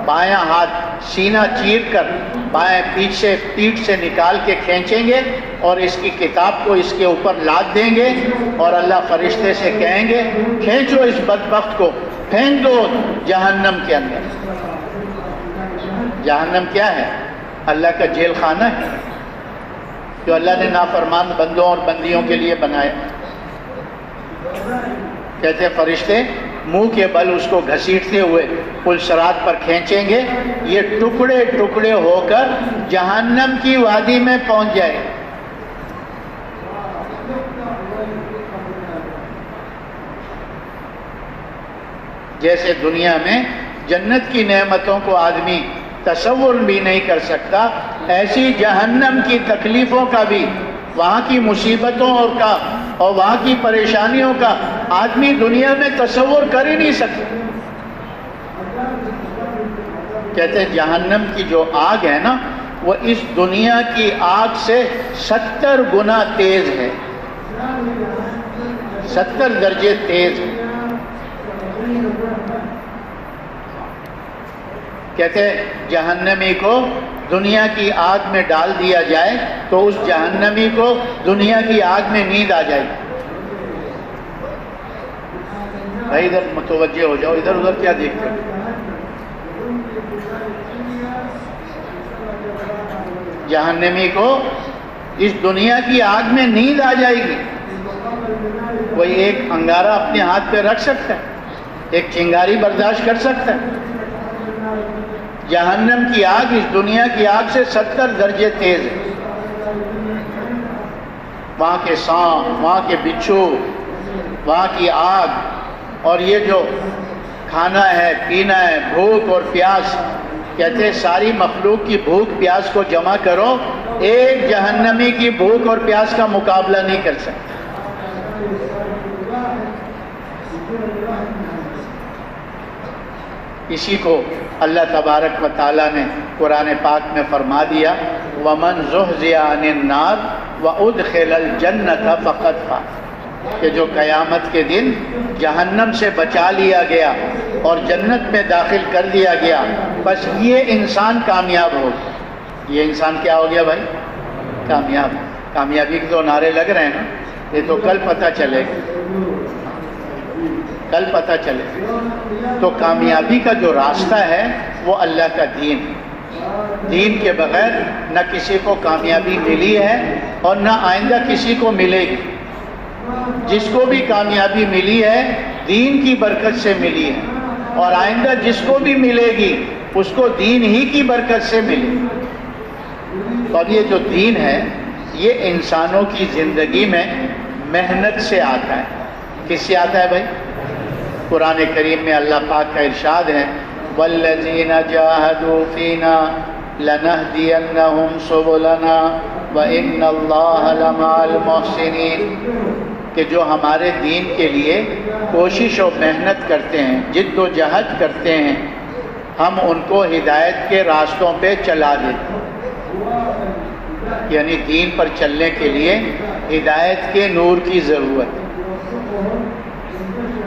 بایاں ہاتھ سینہ چیر کر بائیں پیٹھ سے نکال کے کھینچیں گے، اور اس کی کتاب کو اس کے اوپر لاد دیں گے، اور اللہ فرشتے سے کہیں گے کھینچو اس بدبخت کو، پھینک دو جہنم کے اندر. جہنم کیا ہے؟ اللہ کا جیل خانہ ہے جو اللہ نے نافرمان بندوں اور بندیوں کے لیے بنایا. کہتے فرشتے منہ کے بل اس کو گھسیٹتے ہوئے پل صراط پر کھینچیں گے، یہ ٹکڑے ٹکڑے ہو کر جہنم کی وادی میں پہنچ جائے. جیسے دنیا میں جنت کی نعمتوں کو آدمی تصور بھی نہیں کر سکتا، ایسی جہنم کی تکلیفوں کا بھی، وہاں کی مصیبتوں اور وہاں کی پریشانیوں کا آدمی دنیا میں تصور کر ہی نہیں سکتا. کہتے ہیں جہنم کی جو آگ ہے نا وہ اس دنیا کی آگ سے 70 گنا تیز ہے، 70 درجے تیز ہے. کہتے ہیں جہنمی کو دنیا کی آگ میں ڈال دیا جائے تو اس جہنمی کو دنیا کی آگ میں نیند آ جائے. بھائی ادھر متوجہ ہو جاؤ، ادھر ادھر کیا دیکھتے ہو. جہنمی کو اس دنیا کی آگ میں نیند آ جائے گی. کوئی ایک انگارہ اپنے ہاتھ پہ رکھ سکتا ہے، ایک چنگاری برداشت کر سکتا ہے. جہنم کی آگ اس دنیا کی آگ سے 70 درجے تیز ہے. وہاں کے سانپ، وہاں کے بچھو، وہاں کی آگ، اور یہ جو کھانا ہے پینا ہے، بھوک اور پیاس. کہتے ہیں ساری مخلوق کی بھوک پیاس کو جمع کرو، ایک جہنمی کی بھوک اور پیاس کا مقابلہ نہیں کر سکتا. اسی کو اللہ تبارک و تعالیٰ نے قرآن پاک میں فرما دیا وَمَنْ زُحْزِحَ عَنِ النَّارِ وَأُدْخِلَ الْجَنَّةَ فَقَدْ فَازَ، کہ جو قیامت کے دن جہنم سے بچا لیا گیا اور جنت میں داخل کر دیا گیا، بس یہ انسان کامیاب ہو گیا۔ یہ انسان کیا ہو گیا بھائی؟ کامیاب۔ کامیابی کے تو نعرے لگ رہے ہیں نا، یہ تو کل پتہ چلے گا، کل پتہ چلے گا۔ تو کامیابی کا جو راستہ ہے وہ اللہ کا دین ہے۔ دین کے بغیر نہ کسی کو کامیابی ملی ہے اور نہ آئندہ کسی کو ملے گی۔ جس کو بھی کامیابی ملی ہے دین کی برکت سے ملی ہے، اور آئندہ جس کو بھی ملے گی اس کو دین ہی کی برکت سے ملے گی۔ تو اب یہ جو دین ہے یہ انسانوں کی زندگی میں محنت سے آتا ہے۔ کس سے آتا ہے بھائی؟ قرآن کریم میں اللہ پاک کا ارشاد ہے وَالَّذِينَ جَاهَدُوا فِينَا لَنَهْدِيَنَّهُمْ سُبُلَنَا وَإِنَّ اللَّهَ لَمَعَ الْمُحْسِنِينَ، کہ جو ہمارے دین کے لیے کوشش و محنت کرتے ہیں، جد و جہد کرتے ہیں، ہم ان کو ہدایت کے راستوں پہ چلا دیتے ہیں۔ یعنی دین پر چلنے کے لیے ہدایت کے نور کی ضرورت ہے،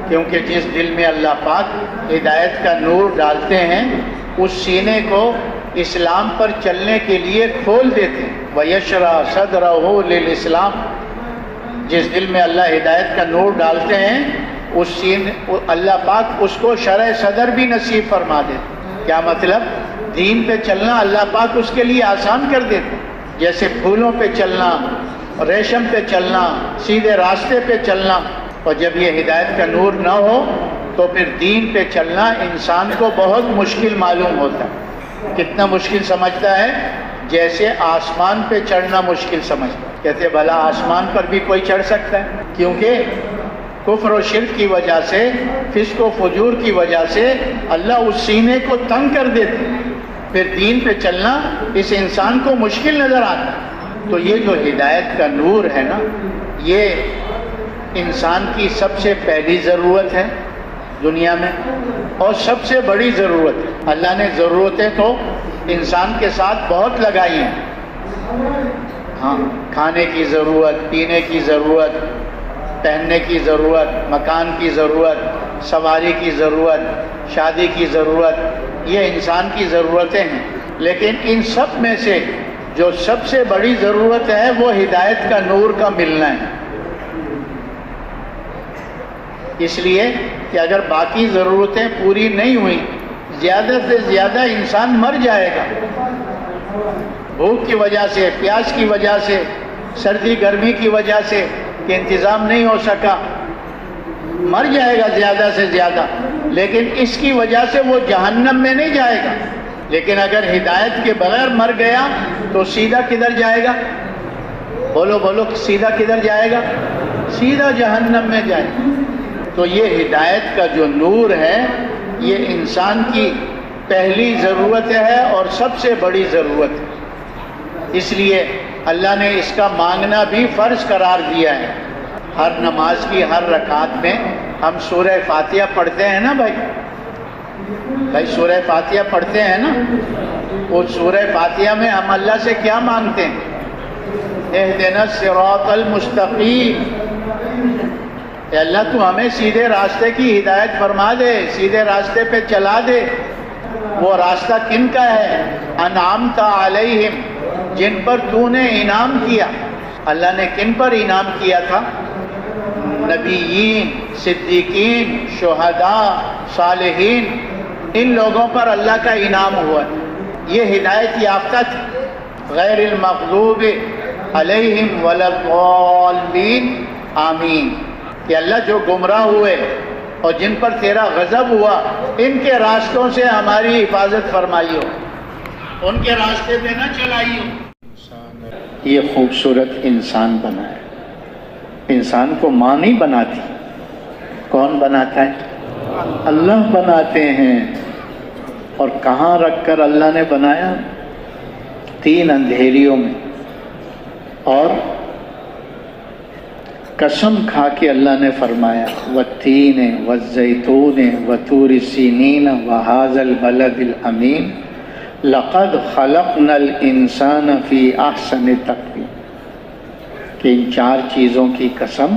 کیونکہ جس دل میں اللہ پاک ہدایت کا نور ڈالتے ہیں اس سینے کو اسلام پر چلنے کے لیے کھول دیتے ہیں۔ وَيَشْرَحُ صَدْرَهُ لِلْإِسْلَامِ، جس دل میں اللہ ہدایت کا نور ڈالتے ہیں اس سینے اللہ پاک اس کو شرح صدر بھی نصیب فرما دیتے۔ کیا مطلب؟ دین پہ چلنا اللہ پاک اس کے لیے آسان کر دیتے، جیسے پھولوں پہ چلنا، ریشم پہ چلنا، سیدھے راستے پہ چلنا۔ اور جب یہ ہدایت کا نور نہ ہو تو پھر دین پہ چلنا انسان کو بہت مشکل معلوم ہوتا ہے۔ کتنا مشکل سمجھتا ہے؟ جیسے آسمان پہ چڑھنا مشکل سمجھتا ہے۔ کہتے بھلا آسمان پر بھی کوئی چڑھ سکتا ہے؟ کیونکہ کفر و شرک کی وجہ سے، فسق و فجور کی وجہ سے اللہ اس سینے کو تنگ کر دیتے، پھر دین پہ چلنا اس انسان کو مشکل نظر آتا ہے۔ تو یہ جو ہدایت کا نور ہے نا، یہ انسان کی سب سے پہلی ضرورت ہے دنیا میں، اور سب سے بڑی ضرورت ہے۔ اللہ نے ضرورتیں تو انسان کے ساتھ بہت لگائی ہیں، ہاں، کھانے کی ضرورت، پینے کی ضرورت، پہننے کی ضرورت، مکان کی ضرورت، سواری کی ضرورت، شادی کی ضرورت، یہ انسان کی ضرورتیں ہیں۔ لیکن ان سب میں سے جو سب سے بڑی ضرورت ہے وہ ہدایت کا نور کا ملنا ہے۔ اس لیے کہ اگر باقی ضرورتیں پوری نہیں ہوئیں، زیادہ سے زیادہ انسان مر جائے گا، بھوک کی وجہ سے، پیاس کی وجہ سے، سردی گرمی کی وجہ سے کہ انتظام نہیں ہو سکا، مر جائے گا زیادہ سے زیادہ، لیکن اس کی وجہ سے وہ جہنم میں نہیں جائے گا۔ لیکن اگر ہدایت کے بغیر مر گیا تو سیدھا کدھر جائے گا؟ بولو بولو، سیدھا کدھر جائے گا؟ سیدھا جہنم میں جائے گا۔ تو یہ ہدایت کا جو نور ہے یہ انسان کی پہلی ضرورت ہے اور سب سے بڑی ضرورت ہے۔ اس لیے اللہ نے اس کا مانگنا بھی فرض قرار دیا ہے۔ ہر نماز کی ہر رکعت میں ہم سورہ فاتحہ پڑھتے ہیں نا بھائی سورہ فاتحہ پڑھتے ہیں نا، وہ سورہ فاتحہ میں ہم اللہ سے کیا مانگتے ہیں؟ اہدنا الصراط المستقیم، اے اللہ تو ہمیں سیدھے راستے کی ہدایت فرما دے، سیدھے راستے پہ چلا دے۔ وہ راستہ کن کا ہے؟ انعمت علیہم، جن پر تو نے انعام کیا۔ اللہ نے کن پر انعام کیا تھا؟ نبیین، صدیقین، شہداء، صالحین، ان لوگوں پر اللہ کا انعام ہوا۔ یہ ہدایت یافتہ تھی۔ غیر المغضوب علیہم ولا الضالین، آمین، کہ اللہ جو گمراہ ہوئے اور جن پر تیرا غضب ہوا ان کے راستوں سے ہماری حفاظت فرمائی ہو، ان کے راستے پہ نہ چلائی ہو۔ یہ خوبصورت انسان بنا ہے۔ انسان کو ماں نہیں بناتی، کون بناتا ہے؟ اللہ بناتے ہیں۔ اور کہاں رکھ کر اللہ نے بنایا؟ 3 اندھیریوں میں، اور قسم کھا کے اللہ نے فرمایا والتین والزیتون وطور سینین وہذا البلد الامین لقد خلقنا الانسان فی احسن تقویم، کہ ان 4 چیزوں کی قسم،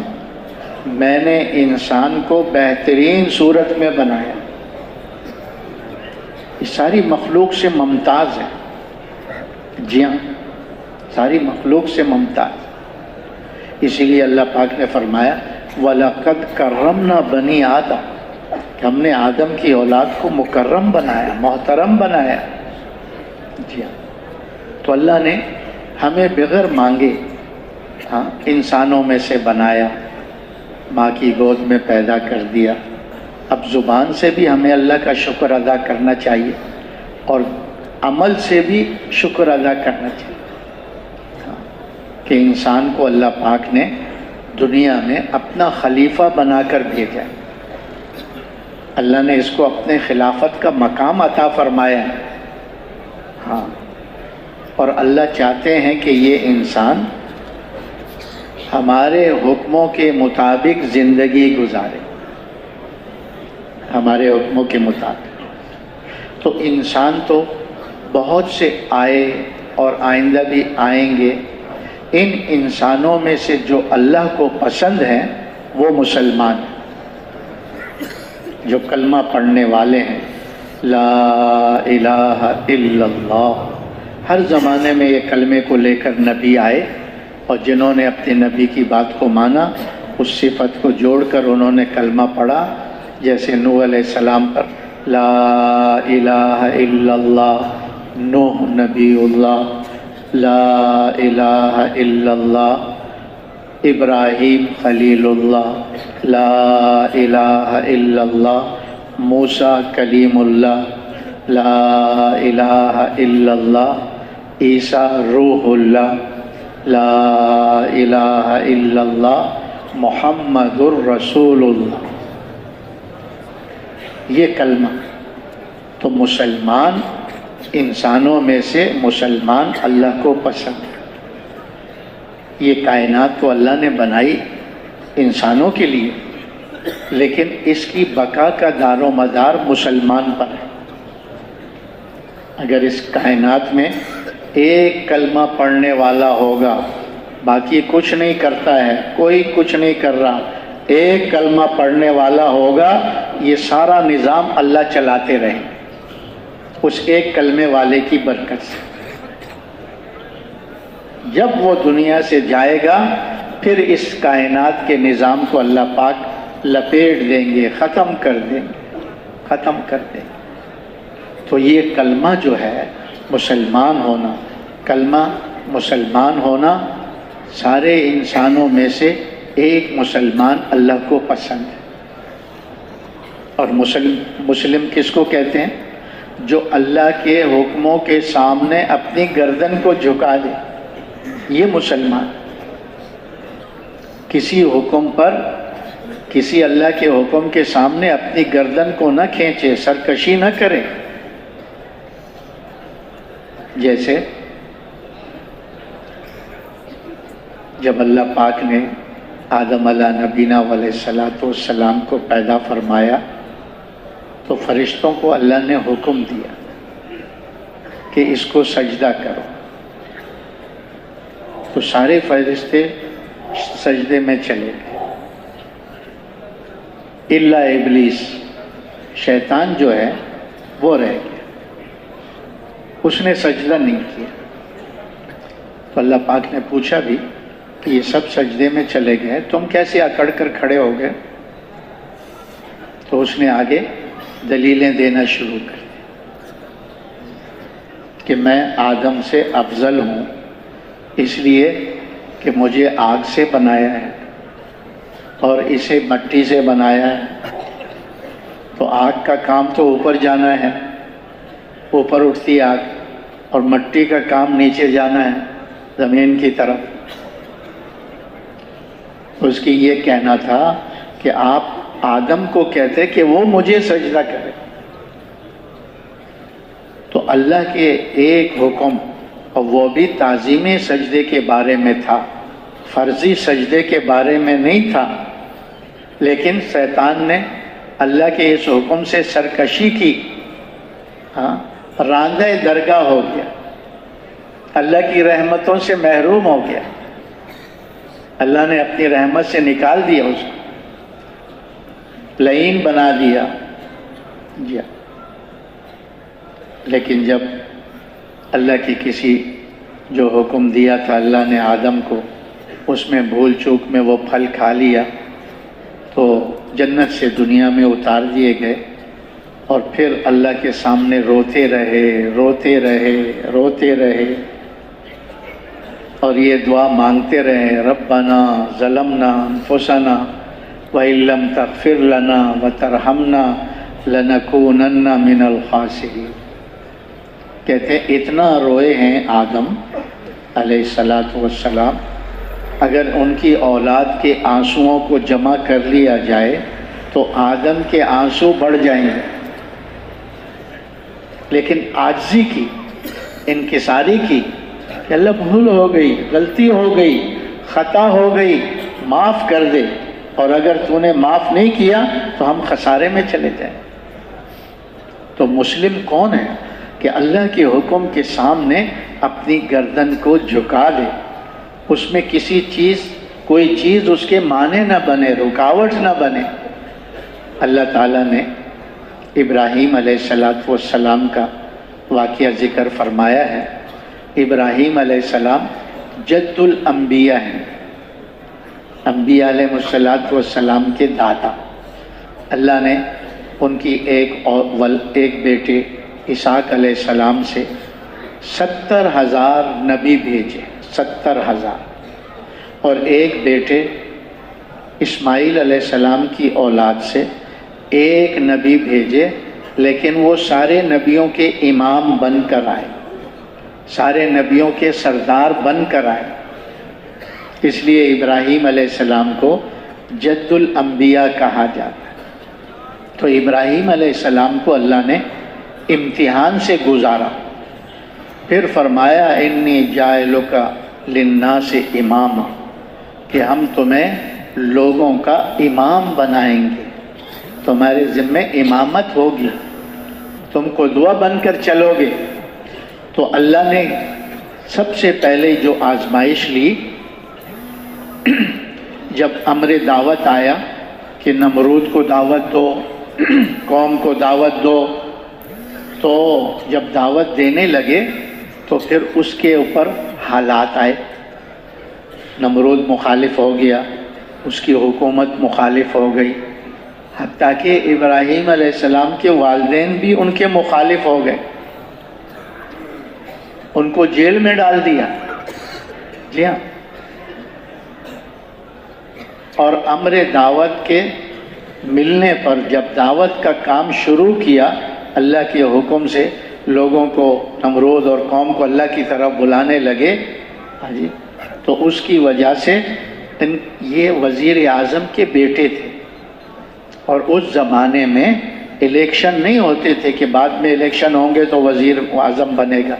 میں نے انسان کو بہترین صورت میں بنایا. یہ ساری مخلوق سے ممتاز ہے. جی ہاں، ساری مخلوق سے ممتاز. اسی لیے اللہ پاک نے فرمایا وَلَقَدْ كَرَّمْنَا بَنِي آدَمَ، کہ ہم نے آدم کی اولاد کو مکرم بنایا، محترم بنایا. جی ہاں، تو اللہ نے ہمیں بغیر مانگے انسانوں میں سے بنایا، ماں کی گود میں پیدا کر دیا. اب زبان سے بھی ہمیں اللہ کا شکر ادا کرنا چاہیے اور عمل سے بھی شکر ادا کرنا چاہیے کہ انسان کو اللہ پاک نے دنیا میں اپنا خلیفہ بنا کر بھیجا. اللہ نے اس کو اپنے خلافت کا مقام عطا فرمایا. ہاں، اور اللہ چاہتے ہیں کہ یہ انسان ہمارے حکموں کے مطابق زندگی گزارے، ہمارے حکموں کے مطابق. تو انسان تو بہت سے آئے اور آئندہ بھی آئیں گے. ان انسانوں میں سے جو اللہ کو پسند ہیں وہ مسلمان ہیں، جو کلمہ پڑھنے والے ہیں، لا الہ الا اللہ. ہر زمانے میں یہ کلمے کو لے کر نبی آئے، اور جنہوں نے اپنے نبی کی بات کو مانا، اس صفت کو جوڑ کر انہوں نے کلمہ پڑھا. جیسے نوح علیہ السلام پر لا الہ الا اللہ، نوح نبی اللہ، لا الہ الا اللہ، ابراہیم خلیل اللہ، لا الہ الا اللہ، موسیٰ کلیم اللہ، لا الہ الا اللہ، عیسیٰ روح اللہ، لا الہ الا اللہ، محمد الرسول اللہ. یہ کلمہ تو مسلمان، انسانوں میں سے مسلمان اللہ کو پسند ہے. یہ کائنات تو اللہ نے بنائی انسانوں کے لیے، لیکن اس کی بقا کا دار و مدار مسلمان پر ہے. اگر اس کائنات میں ایک کلمہ پڑھنے والا ہوگا، باقی کچھ نہیں کرتا ہے، کوئی کچھ نہیں کر رہا، ایک کلمہ پڑھنے والا ہوگا، یہ سارا نظام اللہ چلاتے رہیں اس ایک کلمے والے کی برکت سے. جب وہ دنیا سے جائے گا، پھر اس کائنات کے نظام کو اللہ پاک لپیٹ دیں گے، ختم کر دیں گے. تو یہ کلمہ جو ہے مسلمان ہونا، کلمہ مسلمان ہونا، سارے انسانوں میں سے ایک مسلمان اللہ کو پسند ہے. اور مسلم کس کو کہتے ہیں؟ جو اللہ کے حکموں کے سامنے اپنی گردن کو جھکا دے، یہ مسلمان. کسی حکم پر، کسی اللہ کے حکم کے سامنے اپنی گردن کو نہ کھینچے، سرکشی نہ کرے. جیسے جب اللہ پاک نے آدم علیہ نبینا علیہ السلام کو پیدا فرمایا، تو فرشتوں کو اللہ نے حکم دیا کہ اس کو سجدہ کرو. تو سارے فرشتے سجدے میں چلے گئے، الا ابلیس، شیطان جو ہے وہ رہ گیا، اس نے سجدہ نہیں کیا. تو اللہ پاک نے پوچھا بھی کہ یہ سب سجدے میں چلے گئے، تم کیسے اکڑ کر کھڑے ہو گئے؟ تو اس نے آگے دلیلیں دینا شروع کر دی کہ میں آدم سے افضل ہوں، اس لیے کہ مجھے آگ سے بنایا ہے اور اسے مٹی سے بنایا ہے. تو آگ کا کام تو اوپر جانا ہے، اوپر اٹھتی آگ، اور مٹی کا کام نیچے جانا ہے زمین کی طرف. اس کی یہ کہنا تھا کہ آپ آدم کو کہتے کہ وہ مجھے سجدہ کرے. تو اللہ کے ایک حکم، اور وہ بھی تعظیم سجدے کے بارے میں تھا، فرضی سجدے کے بارے میں نہیں تھا، لیکن شیطان نے اللہ کے اس حکم سے سرکشی کی، راندہ درگاہ ہو گیا، اللہ کی رحمتوں سے محروم ہو گیا، اللہ نے اپنی رحمت سے نکال دیا، اس کو لعین بنا دیا۔ جی، لیکن جب اللہ کی کسی جو حکم دیا تھا اللہ نے آدم کو، اس میں بھول چوک میں وہ پھل کھا لیا تو جنت سے دنیا میں اتار دیے گئے، اور پھر اللہ کے سامنے روتے رہے روتے رہے روتے رہے، اور یہ دعا مانگتے رہے، ربنا ظلمنا انفسنا وَإِن لَّمْ تَغْفِرْ لَنَا وَتَرْحَمْنَا لَنَكُونَنَّ مِنَ الْخَاسِرِينَ۔ کہتے ہیں اتنا روئے ہیں آدم علیہ السلام، اگر ان کی اولاد کے آنسوؤں کو جمع کر لیا جائے تو آدم کے آنسو بڑھ جائیں گے، لیکن عاجزی کی، انکساری کی کہ اللہ بھول ہو گئی، غلطی ہو گئی، خطا ہو گئی، معاف کر دے، اور اگر تو نے معاف نہیں کیا تو ہم خسارے میں چلے جائیں۔ تو مسلم کون ہے کہ اللہ کے حکم کے سامنے اپنی گردن کو جھکا دے، اس میں کسی چیز، کوئی چیز اس کے معنی نہ بنے، رکاوٹ نہ بنے۔ اللہ تعالیٰ نے ابراہیم علیہ السلام کا واقعہ ذکر فرمایا ہے۔ ابراہیم علیہ السلام جد الانبیاء ہیں، انبیاء علیہ السلام کے دادا۔ اللہ نے ان کی ایک بیٹے اسحاق علیہ السلام سے 70,000 نبی بھیجے، 70,000، اور ایک بیٹے اسماعیل علیہ السلام کی اولاد سے ایک نبی بھیجے، لیکن وہ سارے نبیوں کے امام بن کر آئے، سارے نبیوں کے سردار بن کر آئے۔ اس لیے ابراہیم علیہ السلام کو جد الانبیاء کہا جاتا ہے۔ تو ابراہیم علیہ السلام کو اللہ نے امتحان سے گزارا، پھر فرمایا انی جاعلک للناس اماما، کہ ہم تمہیں لوگوں کا امام بنائیں گے، تمہارے ذمہ امامت ہوگی، تم قدوہ بن کر چلو گے۔ تو اللہ نے سب سے پہلے جو آزمائش لی، جب امر دعوت آیا کہ نمرود کو دعوت دو، قوم کو دعوت دو، تو جب دعوت دینے لگے تو پھر اس کے اوپر حالات آئے، نمرود مخالف ہو گیا، اس کی حکومت مخالف ہو گئی، حتیٰ کہ ابراہیم علیہ السلام کے والدین بھی ان کے مخالف ہو گئے، ان کو جیل میں ڈال دیا۔ جی ہاں، اور امر دعوت کے ملنے پر جب دعوت کا کام شروع کیا اللہ کے حکم سے، لوگوں کو، نمرود اور قوم کو اللہ کی طرف بلانے لگے، تو اس کی وجہ سے یہ وزیر اعظم کے بیٹے تھے، اور اس زمانے میں الیکشن نہیں ہوتے تھے کہ بعد میں الیکشن ہوں گے تو وزیر اعظم بنے گا،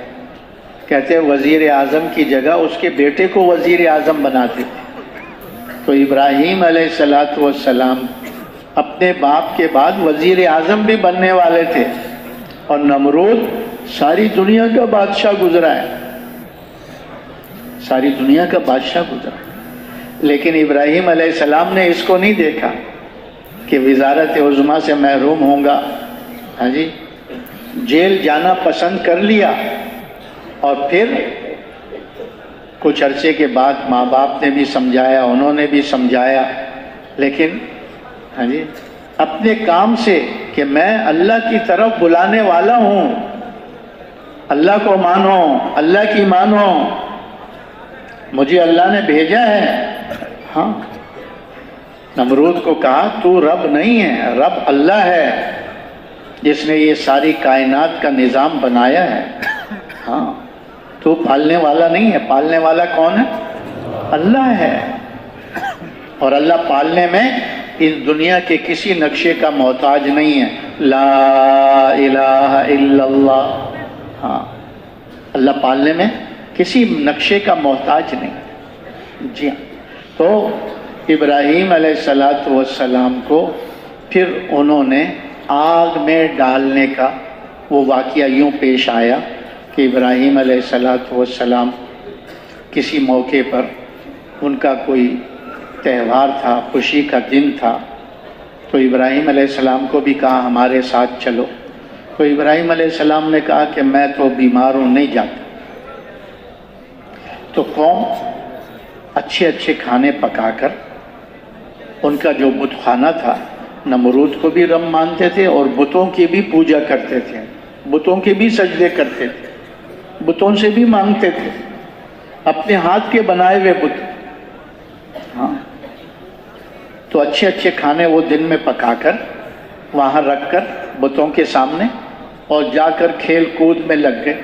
کہتے وزیر اعظم کی جگہ اس کے بیٹے کو وزیر اعظم بناتے تھے۔ تو ابراہیم علیہ السلام اپنے باپ کے بعد وزیر اعظم بھی بننے والے تھے، اور نمرود ساری دنیا کا بادشاہ گزرا ہے، ساری دنیا کا بادشاہ گزرا، لیکن ابراہیم علیہ السلام نے اس کو نہیں دیکھا کہ وزارت عظمیٰ سے محروم ہوں گا، جیل جانا پسند کر لیا، اور پھر کچھ عرصے کے بعد ماں باپ نے بھی سمجھایا، انہوں نے بھی سمجھایا، لیکن اپنے کام سے کہ میں اللہ کی طرف بلانے والا ہوں، اللہ کو مانو، اللہ کی مانو، مجھے اللہ نے بھیجا ہے۔ ہاں، نمرود کو کہا تو رب نہیں ہے، رب اللہ ہے جس نے یہ ساری کائنات کا نظام بنایا ہے۔ ہاں، تو پالنے والا نہیں ہے، پالنے والا کون ہے؟ اللہ ہے، اور اللہ پالنے میں اس دنیا کے کسی نقشے کا محتاج نہیں ہے۔ لا الہ الا اللہ۔ ہاں، اللہ پالنے میں کسی نقشے کا محتاج نہیں۔ جی ہاں، تو ابراہیم علیہ السلام کو پھر انہوں نے آگ میں ڈالنے کا وہ واقعہ یوں پیش آیا کہ ابراہیم علیہ السلام کسی موقع پر ان کا کوئی تہوار تھا، خوشی کا دن تھا، تو ابراہیم علیہ السلام کو بھی کہا ہمارے ساتھ چلو، تو ابراہیم علیہ السلام نے کہا کہ میں تو بیمار ہوں، نہیں جاتا۔ تو قوم اچھے اچھے کھانے پکا کر، ان کا جو بت خانہ تھا، نمرود کو بھی رب مانتے تھے اور بتوں کی بھی پوجا کرتے تھے، بتوں کے بھی سجدے کرتے تھے، بتوں سے بھی مانگتے تھے، اپنے ہاتھ کے بنائے ہوئے بت۔ ہاں، تو اچھے اچھے کھانے وہ دن میں پکا کر وہاں رکھ کر بتوں کے سامنے، اور جا کر کھیل کود میں لگ گئے۔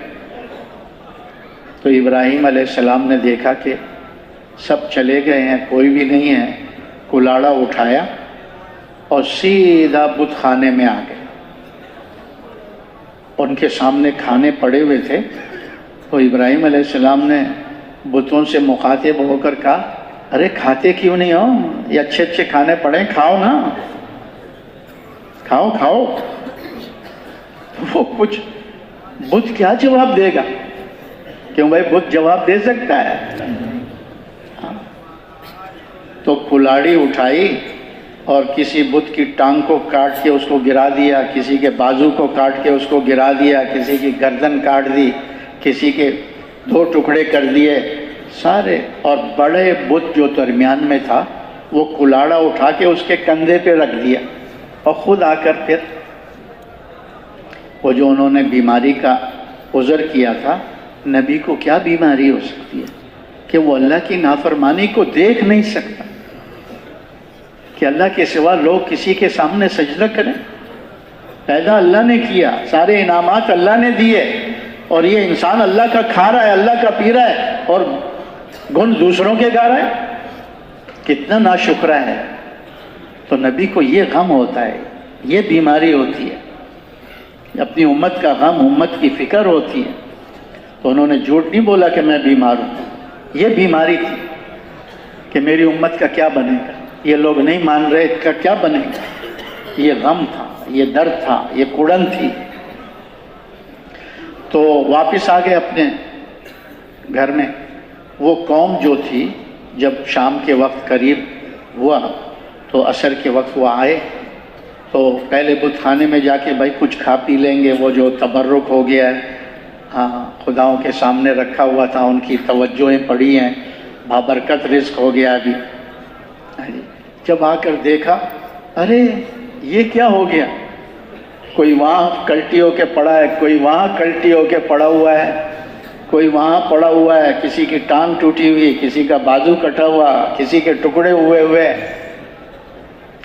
تو ابراہیم علیہ السلام نے دیکھا کہ سب چلے گئے ہیں، کوئی بھی نہیں ہے، کلاڑا اٹھایا اور سیدھا بت خانے میں آ گئے۔ ان کے سامنے کھانے پڑے ہوئے تھے، تو ابراہیم علیہ السلام نے بتوں سے مخاطب ہو کر کہا ارے کھاتے کیوں نہیں ہو؟ یہ اچھے اچھے کھانے پڑے، کھاؤ نا، کھاؤ کھاؤ۔ وہ کچھ بت کیا جواب دے گا؟ کیوں بھائی بت جواب دے سکتا ہے؟ تو کلاڑی اٹھائی اور کسی بت کی ٹانگ کو کاٹ کے اس کو گرا دیا، کسی کے بازو کو کاٹ کے اس کو گرا دیا، کسی کی گردن کاٹ دی، کسی کے 2 ٹکڑے کر دیے سارے۔ اور بڑے بت جو درمیان میں تھا وہ کلاڑا اٹھا کے اس کے کندھے پہ رکھ دیا، اور خود آ کر پھر وہ جو انہوں نے بیماری کا عذر کیا تھا، نبی کو کیا بیماری ہو سکتی ہے کہ وہ اللہ کی نافرمانی کو دیکھ نہیں سکتا، کہ اللہ کے سوا لوگ کسی کے سامنے سجدہ کریں؟ پیدا اللہ نے کیا، سارے انعامات اللہ نے دیے، اور یہ انسان اللہ کا کھا رہا ہے، اللہ کا پی رہا ہے، اور گن دوسروں کے گا رہا ہے، کتنا ناشکرا ہے۔ تو نبی کو یہ غم ہوتا ہے، یہ بیماری ہوتی ہے، اپنی امت کا غم، امت کی فکر ہوتی ہے۔ تو انہوں نے جھوٹ نہیں بولا کہ میں بیمار ہوں، یہ بیماری تھی کہ میری امت کا کیا بنے گا، یہ لوگ نہیں مان رہے، اس کا کیا بنے گا، یہ غم تھا، یہ درد تھا، یہ کڑن تھی۔ تو واپس آ گئے اپنے گھر میں۔ وہ قوم جو تھی جب شام کے وقت قریب ہوا تو عصر کے وقت وہ آئے، تو پہلے بت خانے میں جا کے بھائی کچھ کھا پی لیں گے، وہ جو تبرک ہو گیا ہے، ہاں خداؤں کے سامنے رکھا ہوا تھا، ان کی توجہیں پڑی ہیں، بابرکت رزق ہو گیا ابھی۔ جب آ کر دیکھا ارے یہ کیا ہو گیا، کوئی وہاں کلٹی ہو کے پڑا ہے، کوئی وہاں کلٹی ہو کے پڑا ہوا ہے، کوئی وہاں پڑا ہوا ہے، کسی کی ٹانگ ٹوٹی ہوئی، کسی کا بازو کٹا ہوا، کسی کے ٹکڑے ہوئے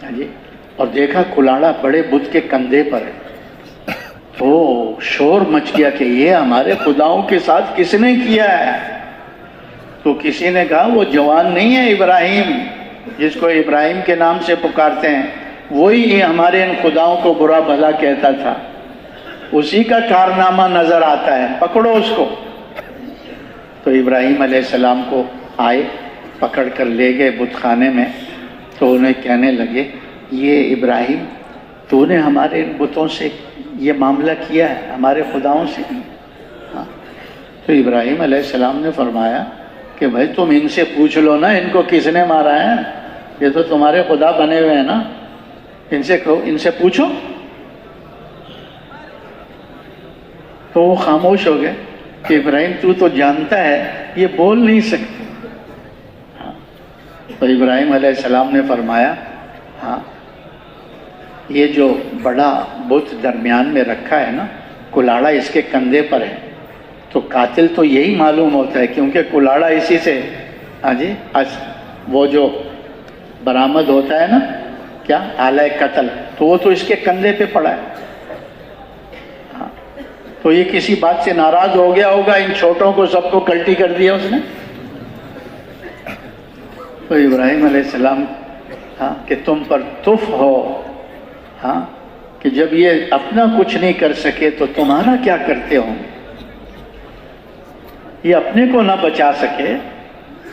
جی۔ اور دیکھا کلاڑا بڑے بت کے کندھے پر ہے، تو شور مچ گیا کہ یہ ہمارے خداؤں کے ساتھ کس نے کیا ہے؟ تو کسی نے کہا وہ جوان نہیں ہے ابراہیم، جس کو ابراہیم کے نام سے پکارتے ہیں، وہی ہمارے ان خداؤں کو برا بھلا کہتا تھا، اسی کا کارنامہ نظر آتا ہے، پکڑو اس کو۔ تو ابراہیم علیہ السلام کو آئے، پکڑ کر لے گئے بت خانے میں، تو انہیں کہنے لگے یہ ابراہیم تو نے ہمارے ان بتوں سے یہ معاملہ کیا ہے، ہمارے خداؤں سے؟ ہاں۔ تو ابراہیم علیہ السلام نے فرمایا کہ بھائی تم ان سے پوچھ لو نا ان کو کس نے مارا ہے، یہ تو تمہارے خدا بنے ہوئے ہیں نا، ان سے کہو، ان سے پوچھو۔ تو وہ خاموش ہو گئے کہ ابراہیم تو جانتا ہے یہ بول نہیں سکتے۔ ہاں۔ تو ابراہیم علیہ السلام نے فرمایا ہاں یہ جو بڑا بت درمیان میں رکھا ہے نا، کلاڑا اس کے کندھے پر ہے، تو قاتل تو یہی معلوم ہوتا ہے، کیونکہ کلاڑا اسی سے ہاں جی وہ جو برآمد ہوتا ہے نا کیا آلہ قتل، تو وہ تو اس کے کندھے پہ پڑا ہے۔ ہاں۔ تو یہ کسی بات سے ناراض ہو گیا ہوگا، ان چھوٹوں کو سب کو کلٹی کر دیا اس نے۔ تو ابراہیم علیہ السلام ہاں کہ تم پر تف ہو، ہاں کہ جب یہ اپنا کچھ نہیں کر سکے تو تمہارا کیا کرتے ہوں، یہ اپنے کو نہ بچا سکے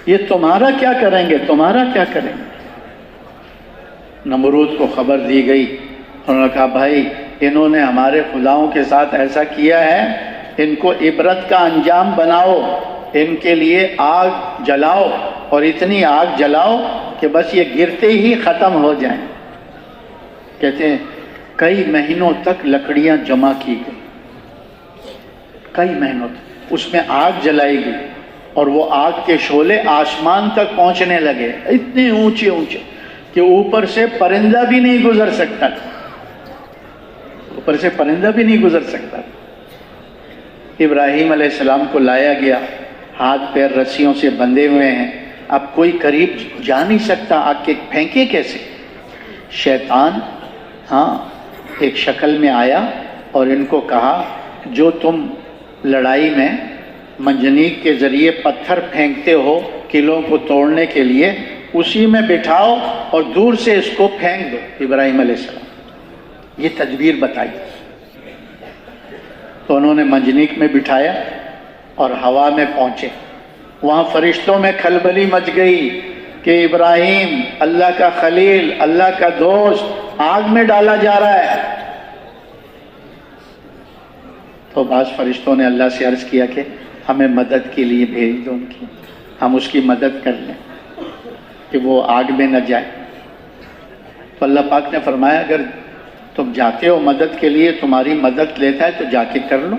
یہ تمہارا کیا کریں گے، تمہارا کیا کریں گے؟ نمرود کو خبر دی گئی، انہوں نے کہا بھائی انہوں نے ہمارے خداؤں کے ساتھ ایسا کیا ہے، ان کو عبرت کا انجام بناؤ، ان کے لیے آگ جلاؤ اور اتنی آگ جلاؤ کہ بس یہ گرتے ہی ختم ہو جائیں۔ کہتے ہیں کئی مہینوں تک لکڑیاں جمع کی گئی، کئی مہینوں تک اس میں آگ جلائی گئی، اور وہ آگ کے شعلے آسمان تک پہنچنے لگے، اتنے اونچے اونچے کہ اوپر سے پرندہ بھی نہیں گزر سکتا، اوپر سے پرندہ بھی نہیں گزر سکتا۔ ابراہیم علیہ السلام کو لایا گیا، ہاتھ پیر رسیوں سے بندھے ہوئے ہیں، اب کوئی قریب جا نہیں سکتا، آگ کے پھینکے کیسے؟ شیطان ایک شکل میں آیا اور ان کو کہا جو تم لڑائی میں منجنیق کے ذریعے پتھر پھینکتے ہو قلعوں کو توڑنے کے لیے، اسی میں بٹھاؤ اور دور سے اس کو پھینک دو۔ ابراہیم علیہ السلام یہ تدبیر بتائی، تو انہوں نے منجنیق میں بٹھایا اور ہوا میں پہنچے، وہاں فرشتوں میں کھلبلی مچ گئی کہ ابراہیم اللہ کا خلیل، اللہ کا دوست آگ میں ڈالا جا رہا ہے۔ تو بعض فرشتوں نے اللہ سے عرض کیا کہ ہمیں مدد کے لیے بھیج دو ان کی، ہم اس کی مدد کر لیں کہ وہ آگ میں نہ جائے۔ تو اللہ پاک نے فرمایا اگر تم جاتے ہو مدد کے لیے، تمہاری مدد لیتا ہے تو جا کے کر لو،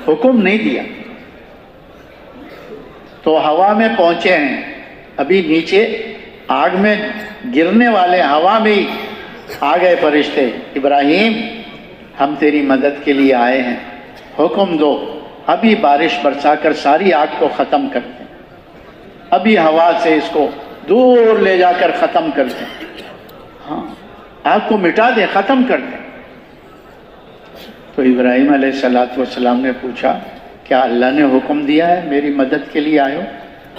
حکم نہیں دیا۔ تو ہوا میں پہنچے ہیں، ابھی نیچے آگ میں گرنے والے، ہوا میں ہی آ گئے فرشتے، ابراہیم ہم تیری مدد کے لیے آئے ہیں، حکم دو ابھی بارش برسا کر ساری آگ کو ختم کر دیں، ابھی ہوا سے اس کو دور لے جا کر ختم کر دیں، آگ کو مٹا دیں، ختم کر دیں۔ تو ابراہیم علیہ السلام نے پوچھا کیا اللہ نے حکم دیا ہے میری مدد کے لیے آئے ہو؟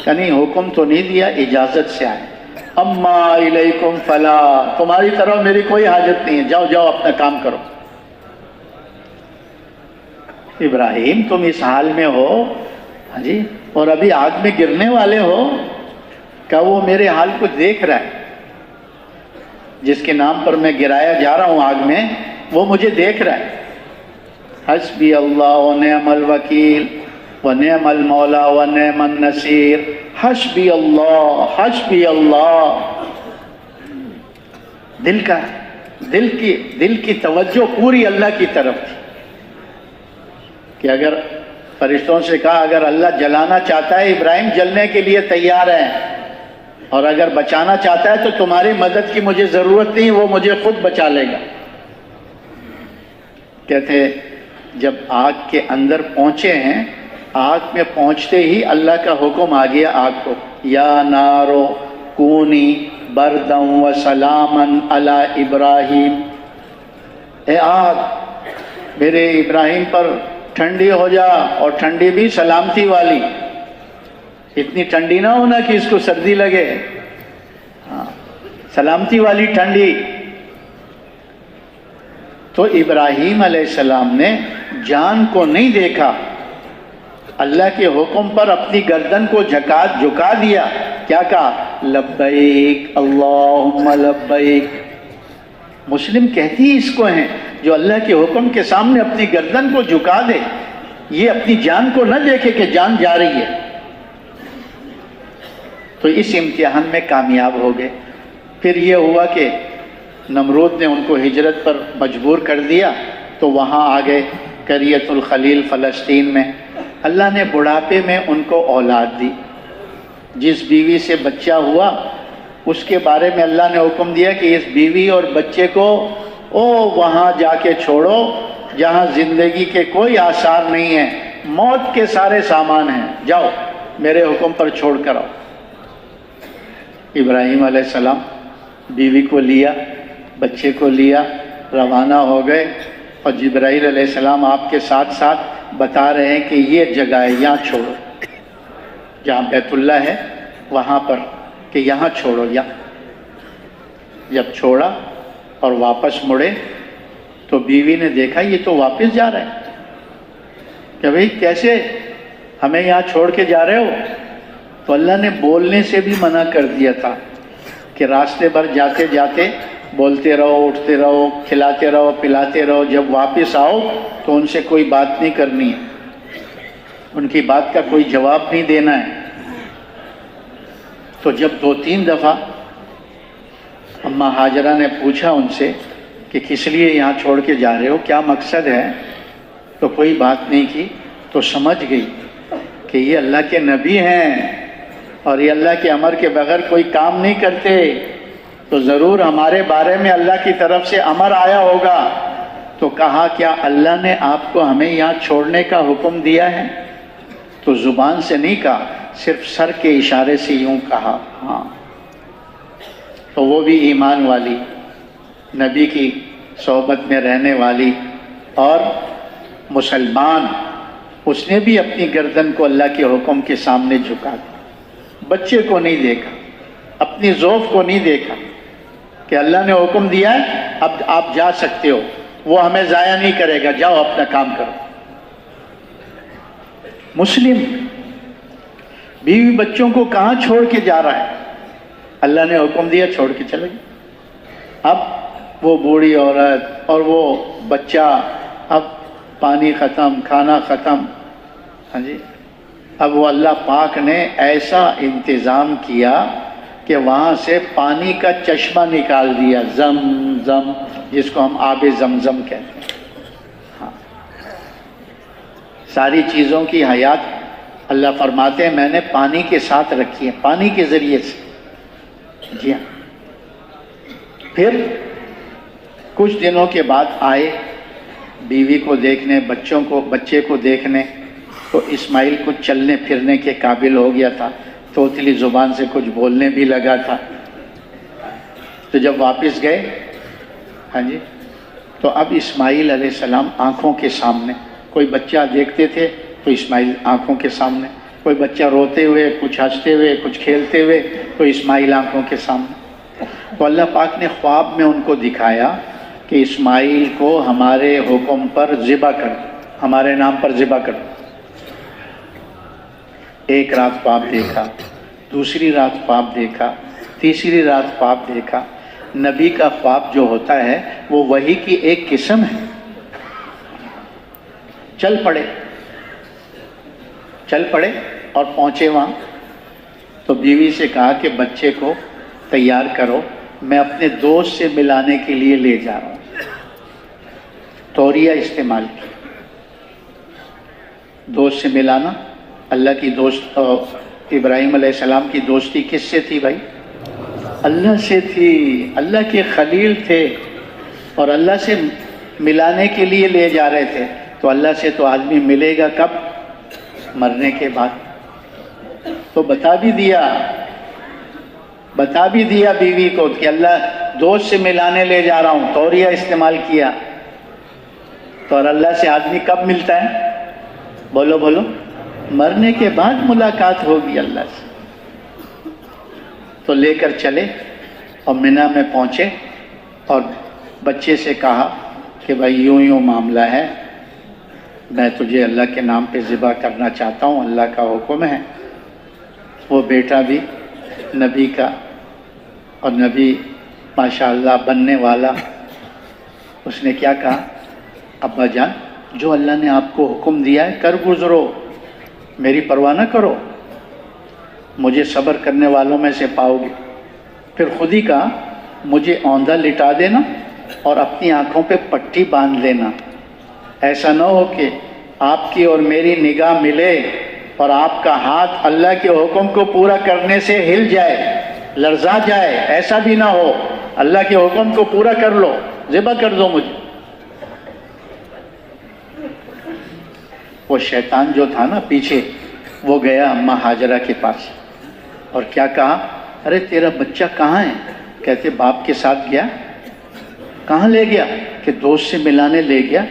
کہ نہیں حکم تو نہیں دیا، اجازت سے آئے۔ اما الیکم فلا، تمہاری طرف میری کوئی حاجت نہیں ہے، جاؤ جاؤ اپنا کام کرو۔ ابراہیم تم اس حال میں ہو جی اور ابھی آگ میں گرنے والے ہو، کہ وہ میرے حال کو دیکھ رہا ہے، جس کے نام پر میں گرایا جا رہا ہوں آگ میں، وہ مجھے دیکھ رہا ہے۔ حسبی اللہ ونعم الوکیل ونعم المولا ونعم النصیر، حسبی اللہ حسبی اللہ۔ دل کی توجہ پوری اللہ کی طرف تھی کہ اگر فرشتوں سے کہا اگر اللہ جلانا چاہتا ہے ابراہیم جلنے کے لیے تیار ہے، اور اگر بچانا چاہتا ہے تو تمہاری مدد کی مجھے ضرورت نہیں، وہ مجھے خود بچا لے گا۔ کہتے جب آگ کے اندر پہنچے ہیں، آگ میں پہنچتے ہی اللہ کا حکم آ گیا آگ کو، یا نارو کونی بردم و سلامن علی ابراہیم، اے آگ میرے ابراہیم پر ٹھنڈی ہو جا، اور ٹھنڈی بھی سلامتی والی، اتنی ٹھنڈی نہ ہونا کہ اس کو سردی لگے، سلامتی والی ٹھنڈی۔ تو ابراہیم علیہ السلام نے جان کو نہیں دیکھا، اللہ کے حکم پر اپنی گردن کو جھکا دیا، کیا کہا لبیک اللہم لبیک۔ مسلم کہتی اس کو ہیں جو اللہ کے حکم کے سامنے اپنی گردن کو جھکا دے، یہ اپنی جان کو نہ دیکھے کہ جان جا رہی ہے۔ تو اس امتحان میں کامیاب ہو گئے۔ پھر یہ ہوا کہ نمرود نے ان کو ہجرت پر مجبور کر دیا، تو وہاں آ گئے قریۃ الخلیل فلسطین میں۔ اللہ نے بڑھاپے میں ان کو اولاد دی، جس بیوی سے بچہ ہوا اس کے بارے میں اللہ نے حکم دیا کہ اس بیوی اور بچے کو وہاں جا کے چھوڑو جہاں زندگی کے کوئی آثار نہیں ہیں، موت کے سارے سامان ہیں، جاؤ میرے حکم پر چھوڑ کر آؤ۔ ابراہیم علیہ السلام بیوی کو لیا، بچے کو لیا، روانہ ہو گئے، اور جبرائیل علیہ السلام آپ کے ساتھ ساتھ بتا رہے ہیں کہ یہ جگہ ہے، یہاں چھوڑو، جہاں بیت اللہ ہے وہاں پر، کہ یہاں چھوڑو۔ جب چھوڑا اور واپس مڑے تو بیوی نے دیکھا یہ تو واپس جا رہا ہے، کہ بھئی کیسے ہمیں یہاں چھوڑ کے جا رہے ہو؟ تو اللہ نے بولنے سے بھی منع کر دیا تھا کہ راستے بھر جاتے جاتے بولتے رہو، اٹھتے رہو، کھلاتے رہو، پلاتے رہو، جب واپس آؤ تو ان سے کوئی بات نہیں کرنی ہے، ان کی بات کا کوئی جواب نہیں دینا ہے۔ تو جب 2-3 دفعہ اماں ہاجرہ نے پوچھا ان سے کہ کس لیے یہاں چھوڑ کے جا رہے ہو، کیا مقصد ہے، تو کوئی بات نہیں کی، تو سمجھ گئی کہ یہ اللہ کے نبی ہیں اور یہ اللہ کے امر کے بغیر کوئی کام نہیں کرتے، تو ضرور ہمارے بارے میں اللہ کی طرف سے امر آیا ہوگا۔ تو کہا کیا اللہ نے آپ کو ہمیں یہاں چھوڑنے کا حکم دیا ہے؟ تو زبان سے نہیں کہا، صرف سر کے اشارے سے یوں کہا ہاں۔ تو وہ بھی ایمان والی، نبی کی صحبت میں رہنے والی اور مسلمان، اس نے بھی اپنی گردن کو اللہ کے حکم کے سامنے جھکا دیا، بچے کو نہیں دیکھا، اپنی ضعف کو نہیں دیکھا کہ اللہ نے حکم دیا ہے اب آپ جا سکتے ہو، وہ ہمیں ضائع نہیں کرے گا، جاؤ اپنا کام کرو۔ مسلم بیوی بچوں کو کہاں چھوڑ کے جا رہا ہے؟ اللہ نے حکم دیا چھوڑ کے چلے گئے۔ اب وہ بوڑھی عورت اور وہ بچہ، اب پانی ختم، کھانا ختم، ہاں جی، اب وہ اللہ پاک نے ایسا انتظام کیا کہ وہاں سے پانی کا چشمہ نکال دیا، زم زم، جس کو ہم آب زمزم کہتے ہیں۔ ہاں، ساری چیزوں کی حیات اللہ فرماتے ہیں میں نے پانی کے ساتھ رکھی ہے، پانی کے ذریعے سے۔ جی ہاں، پھر کچھ دنوں کے بعد آئے بیوی کو دیکھنے، بچے کو دیکھنے، تو اسماعیل کچھ چلنے پھرنے کے قابل ہو گیا تھا، توتلی زبان سے کچھ بولنے بھی لگا تھا۔ تو جب واپس گئے، ہاں جی، تو اب اسماعیل علیہ السلام آنکھوں کے سامنے، کوئی بچہ دیکھتے تھے تو اسماعیل آنکھوں کے سامنے، کوئی بچہ روتے ہوئے، کچھ ہنستے ہوئے، کچھ کھیلتے ہوئے، تو اسماعیل آنکھوں کے سامنے۔ تو اللہ پاک نے خواب میں ان کو دکھایا کہ اسماعیل کو ہمارے حکم پر ذبح کر، ہمارے نام پر ذبح کر۔ ایک رات خواب دیکھا، دوسری رات خواب دیکھا، تیسری رات خواب دیکھا۔ نبی کا خواب جو ہوتا ہے وہ وحی کی ایک قسم ہے۔ چل پڑے اور پہنچے وہاں، تو بیوی سے کہا کہ بچے کو تیار کرو، میں اپنے دوست سے ملانے کے لیے لے جا رہا ہوں۔ توریہ استعمال کی، دوست سے ملانا۔ اللہ کی دوست، ابراہیم علیہ السلام کی دوستی کس سے تھی بھائی؟ اللہ سے تھی، اللہ کے خلیل تھے اور اللہ سے ملانے کے لیے لے جا رہے تھے۔ تو اللہ سے تو آدمی ملے گا کب؟ مرنے کے بعد۔ تو بتا بھی دیا بیوی کو کہ اللہ دوست سے ملانے لے جا رہا ہوں، توریہ استعمال کیا۔ تو اور اللہ سے آدمی کب ملتا ہے؟ بولو مرنے کے بعد ملاقات ہوگی اللہ سے۔ تو لے کر چلے اور منی میں پہنچے اور بچے سے کہا کہ بھائی یوں معاملہ ہے، میں تجھے اللہ کے نام پہ ذبح کرنا چاہتا ہوں، اللہ کا حکم ہے۔ وہ بیٹا بھی نبی کا اور نبی ماشاءاللہ بننے والا، اس نے کیا کہا؟ ابا جان، جو اللہ نے آپ کو حکم دیا ہے کر گزرو، میری پرواہ نہ کرو، مجھے صبر کرنے والوں میں سے پاؤ گے۔ پھر خود ہی کہا مجھے اوندھا لٹا دینا اور اپنی آنکھوں پہ پٹی باندھ لینا، ایسا نہ ہو کہ آپ کی اور میری نگاہ ملے اور آپ کا ہاتھ اللہ کے حکم کو پورا کرنے سے ہل جائے، لرزا جائے، ایسا بھی نہ ہو، اللہ کے حکم کو پورا کر لو، ذبح کر دو مجھے۔ وہ شیطان جو تھا نا پیچھے، وہ گیا اماں ہاجرہ کے پاس اور کیا کہا؟ ارے تیرا بچہ کہاں ہے؟ کہتے باپ کے ساتھ گیا۔ کہاں لے گیا؟ کہ دوست سے ملانے لے گیا۔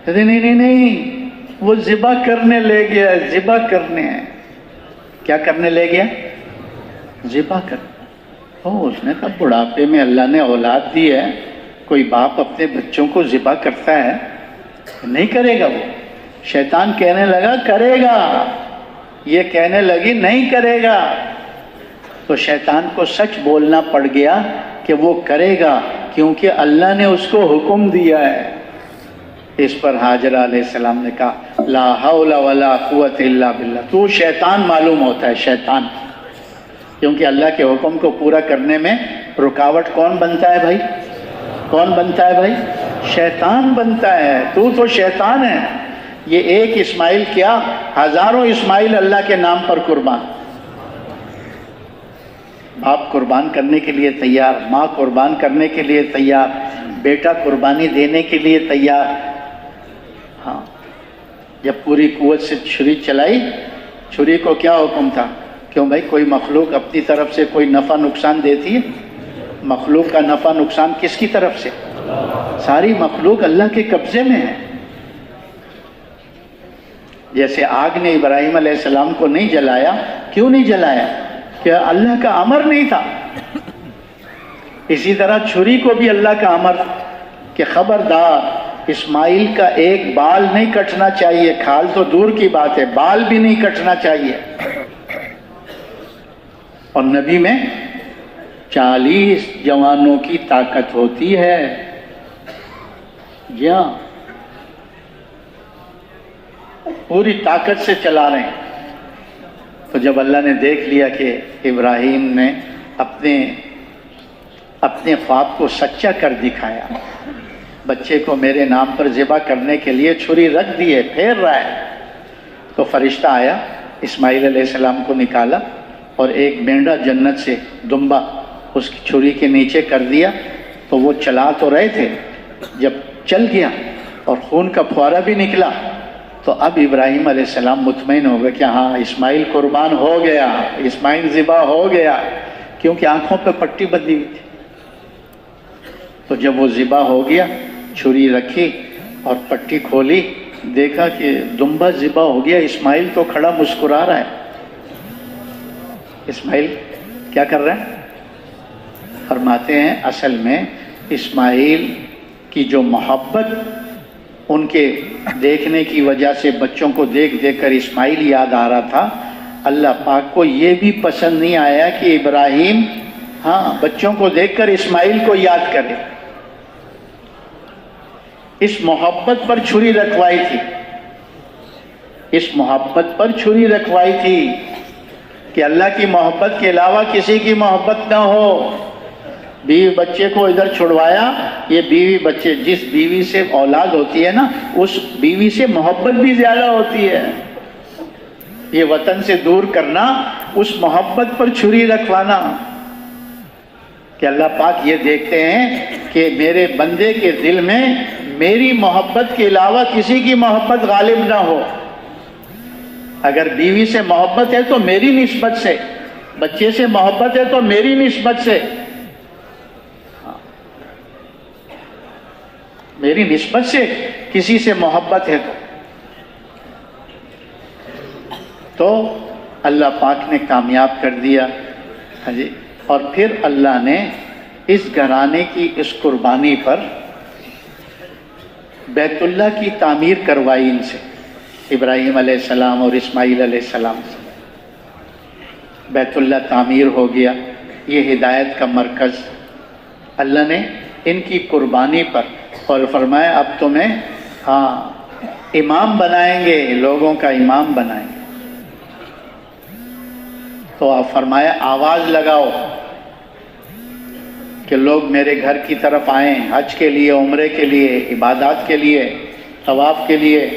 کہتے نہیں، وہ ذبح کرنے لے گیا، ذبح کرنے ہیں۔ کیا کرنے لے گیا؟ ذبح کر۔ اس نے کہا بڑھاپے میں اللہ نے اولاد دی ہے، کوئی باپ اپنے بچوں کو ذبح کرتا ہے؟ نہیں کرے گا وہ۔ شیطان کہنے لگا کرے گا، یہ کہنے لگی نہیں کرے گا، تو شیطان کو سچ بولنا پڑ گیا کہ وہ کرے گا، کیونکہ اللہ نے اس کو حکم دیا ہے۔ اس پر حاجرہ علیہ السلام نے کہا لا حول ولا قوت الا باللہ، تو شیطان معلوم ہوتا ہے، شیطان، کیونکہ اللہ کے حکم کو پورا کرنے میں رکاوٹ کون بنتا ہے بھائی؟ کون بنتا ہے بھائی؟ شیطان بنتا ہے، تو شیطان ہے۔ یہ ایک اسماعیل کیا، ہزاروں اسماعیل اللہ کے نام پر قربان، باپ قربان کرنے کے لیے تیار، ماں قربان کرنے کے لیے تیار، بیٹا قربانی دینے کے لیے تیار۔ ہاں، جب پوری قوت سے چھری چلائی، چھری کو کیا حکم تھا؟ کیوں بھائی، کوئی مخلوق اپنی طرف سے کوئی نفع نقصان دیتی ہے؟ مخلوق کا نفع نقصان کس کی طرف سے؟ ساری مخلوق اللہ کے قبضے میں ہے۔ جیسے آگ نے ابراہیم علیہ السلام کو نہیں جلایا، کیوں نہیں جلایا؟ کہ اللہ کا امر نہیں تھا۔ اسی طرح چھری کو بھی اللہ کا امر کہ خبردار اسماعیل کا ایک بال نہیں کٹنا چاہیے، کھال تو دور کی بات ہے، بال بھی نہیں کٹنا چاہیے۔ اور نبی میں 40 جوانوں کی طاقت ہوتی ہے، جی ہاں، پوری طاقت سے چلا رہے ہیں۔ تو جب اللہ نے دیکھ لیا کہ ابراہیم نے اپنے خواب کو سچا کر دکھایا، بچے کو میرے نام پر ذبح کرنے کے لیے چھری رکھ دیے، پھیر رہا ہے، تو فرشتہ آیا، اسماعیل علیہ السلام کو نکالا اور ایک مینڈا جنت سے دمبا اس کی چھری کے نیچے کر دیا۔ تو وہ چلا تو رہے تھے، جب چل گیا اور خون کا پھوارا بھی نکلا، تو اب ابراہیم علیہ السلام مطمئن ہو گئے کہ ہاں اسماعیل قربان ہو گیا، اسماعیل ذبح ہو گیا، کیونکہ آنکھوں پہ پٹی بندھی ہوئی تھی۔ تو جب وہ ذبح ہو گیا، چھری رکھی اور پٹی کھولی، دیکھا کہ دمبا ذبح ہو گیا، اسماعیل تو کھڑا مسکرا رہا ہے۔ اسماعیل کیا کر رہے ہیں؟ فرماتے ہیں اصل میں اسماعیل کی جو محبت ان کے دیکھنے کی وجہ سے، بچوں کو دیکھ دیکھ کر اسماعیل یاد آ رہا تھا، اللہ پاک کو یہ بھی پسند نہیں آیا کہ ابراہیم بچوں کو دیکھ کر اسماعیل کو یاد کرے۔ اس محبت پر چھری رکھوائی تھی، اس محبت پر چھری رکھوائی تھی کہ اللہ کی محبت کے علاوہ کسی کی محبت نہ ہو۔ بیوی بچے کو ادھر چھڑوایا، یہ بیوی بچے، جس بیوی سے اولاد ہوتی ہے نا، اس بیوی سے محبت بھی زیادہ ہوتی ہے۔ یہ وطن سے دور کرنا، اس محبت پر چھری رکھوانا کہ اللہ پاک یہ دیکھتے ہیں کہ میرے بندے کے دل میں میری محبت کے علاوہ کسی کی محبت غالب نہ ہو۔ اگر بیوی سے محبت ہے تو میری نسبت سے، بچے سے محبت ہے تو میری نسبت سے، میری نسبت سے کسی سے محبت ہے تو اللہ پاک نے کامیاب کر دیا۔ ہاں جی، اور پھر اللہ نے اس گھرانے کی اس قربانی پر بیت اللہ کی تعمیر کروائی ان سے، ابراہیم علیہ السلام اور اسماعیل علیہ السلام سے۔ بیت اللہ تعمیر ہو گیا، یہ ہدایت کا مرکز۔ اللہ نے ان کی قربانی پر اور فرمایا اب تمہیں امام بنائیں گے، لوگوں کا امام بنائیں گے۔ تو آپ فرمایا آواز لگاؤ کہ لوگ میرے گھر کی طرف آئیں، حج کے لیے، عمرے کے لیے، عبادات کے لیے، طواف کے لیے۔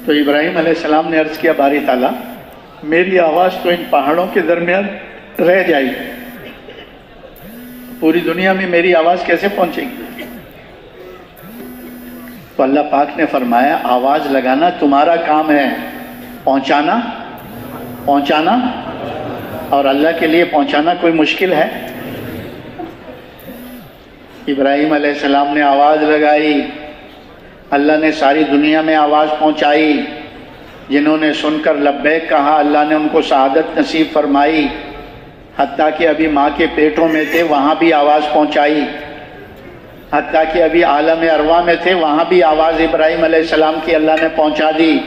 تو ابراہیم علیہ السلام نے عرض کیا باری تعالیٰ میری آواز تو ان پہاڑوں کے درمیان رہ جائے گی، پوری دنیا میں میری آواز کیسے پہنچے گی؟ تو اللہ پاک نے فرمایا آواز لگانا تمہارا کام ہے، پہنچانا اور اللہ کے لیے پہنچانا کوئی مشکل ہے؟ ابراہیم علیہ السلام نے آواز لگائی، اللہ نے ساری دنیا میں آواز پہنچائی، جنہوں نے سن کر لبیک کہا اللہ نے ان کو سعادت نصیب فرمائی، حتیٰ کہ ابھی ماں کے پیٹوں میں تھے وہاں بھی آواز پہنچائی، حتیٰ کہ ابھی عالم ارواح میں تھے وہاں بھی آواز ابراہیم علیہ السلام کی اللہ نے پہنچا دی۔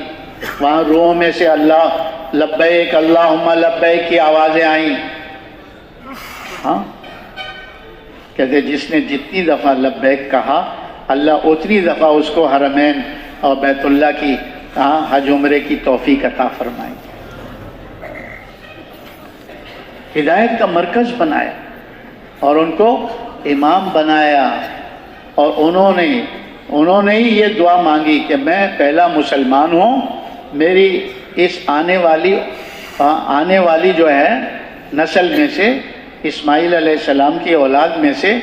وہاں روح میں سے اللہ لبیک اللہم لبیک کی آوازیں آئیں. ہاں کہتے جس نے جتنی دفعہ لبیک کہا اللہ اتنی دفعہ اس کو حرمین اور بیت اللہ کی حج عمرے کی توفیق عطا فرمائیں. ہدایت کا مرکز بنایا اور ان کو امام بنایا، اور انہوں نے ہی یہ دعا مانگی کہ میں پہلا مسلمان ہوں، میری اس آنے والی جو ہے نسل میں سے اسماعیل علیہ السلام کی اولاد میں سے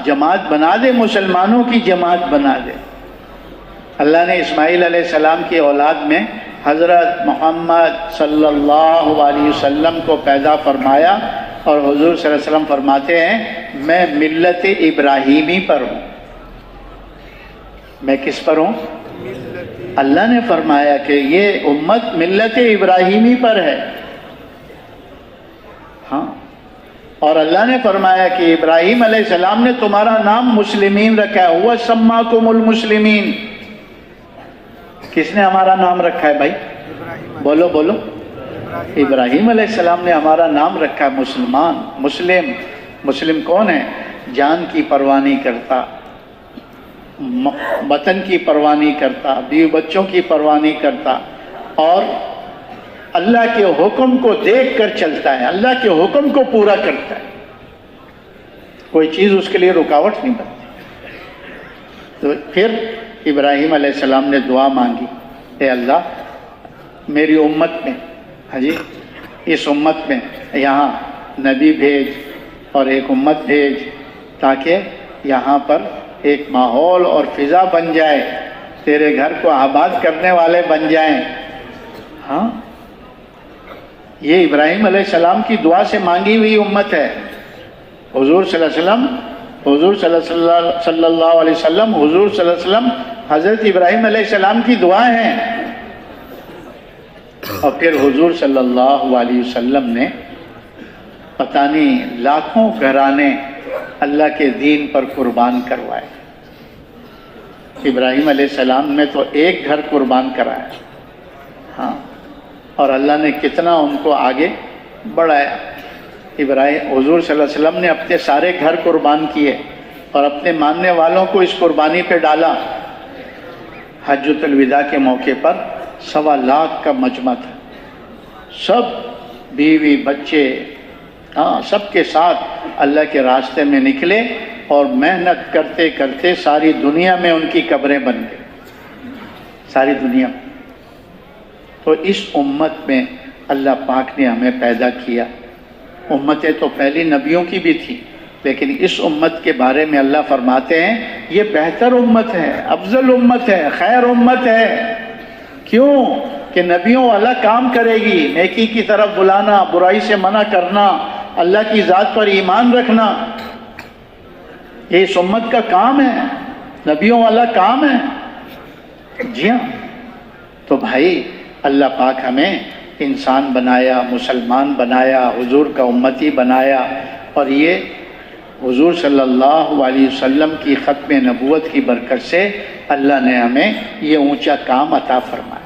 جماعت بنا دے، مسلمانوں کی جماعت بنا دے. اللہ نے اسماعیل علیہ السلام کی اولاد میں حضرت محمد صلی اللہ علیہ وسلم کو پیدا فرمایا، اور حضور صلی اللہ علیہ وسلم فرماتے ہیں میں ملت ابراہیمی پر ہوں. میں کس پر ہوں؟ اللہ نے فرمایا کہ یہ امت ملت ابراہیمی پر ہے. ہاں، اور اللہ نے فرمایا کہ ابراہیم علیہ السلام نے تمہارا نام مسلمین رکھا ہے. ہوا سماکم المسلمین. کس نے ہمارا نام رکھا ہے بھائی؟ بولو بولو. ابراہیم علیہ السلام نے ہمارا نام رکھا ہے مسلمان. مسلم کون ہے؟ جان کی پرواہ نہیں کرتا، وطن کی پرواہ نہیں کرتا، بیوی بچوں کی پرواہ نہیں کرتا، اور اللہ کے حکم کو دیکھ کر چلتا ہے، اللہ کے حکم کو پورا کرتا ہے. کوئی چیز اس کے لیے رکاوٹ نہیں بنتی. تو پھر ابراہیم علیہ السلام نے دعا مانگی، اے اللہ میری امت میں اس امت میں یہاں نبی بھیج اور ایک امت بھیج، تاکہ یہاں پر ایک ماحول اور فضا بن جائے، تیرے گھر کو آباد کرنے والے بن جائیں. ہاں، یہ ابراہیم علیہ السلام کی دعا سے مانگی ہوئی امت ہے. حضور صلی اللہ علیہ وسلم حضرت ابراہیم علیہ السلام کی دعا ہیں. اور پھر حضور صلی اللہ علیہ وسلم نے پتہ نہیں لاکھوں گھرانے اللہ کے دین پر قربان کروائے. ابراہیم علیہ السلام نے تو ایک گھر قربان کرایا، ہاں، اور اللہ نے کتنا ان کو آگے بڑھایا. حضور صلی اللہ علیہ وسلم نے اپنے سارے گھر قربان کیے اور اپنے ماننے والوں کو اس قربانی پہ ڈالا. حجۃ الوداع کے موقع پر 1.25 لاکھ کا مجمع تھا. سب بیوی بچے سب کے ساتھ اللہ کے راستے میں نکلے، اور محنت کرتے کرتے ساری دنیا میں ان کی قبریں بن گئی، ساری دنیا میں. تو اس امت میں اللہ پاک نے ہمیں پیدا کیا. امتیں تو پہلی نبیوں کی بھی تھی، لیکن اس امت کے بارے میں اللہ فرماتے ہیں یہ بہتر امت ہے، افضل امت ہے، خیر امت ہے. کیوں؟ کہ نبیوں والا کام کرے گی، نیکی کی طرف بلانا، برائی سے منع کرنا، اللہ کی ذات پر ایمان رکھنا، یہ اس امت کا کام ہے، نبیوں والا کام ہے. جی ہاں. تو بھائی اللہ پاک ہمیں انسان بنایا، مسلمان بنایا، حضور کا امتی بنایا، اور یہ حضور صلی اللہ علیہ وسلم کی ختم نبوت کی برکت سے اللہ نے ہمیں یہ اونچا کام عطا فرمایا.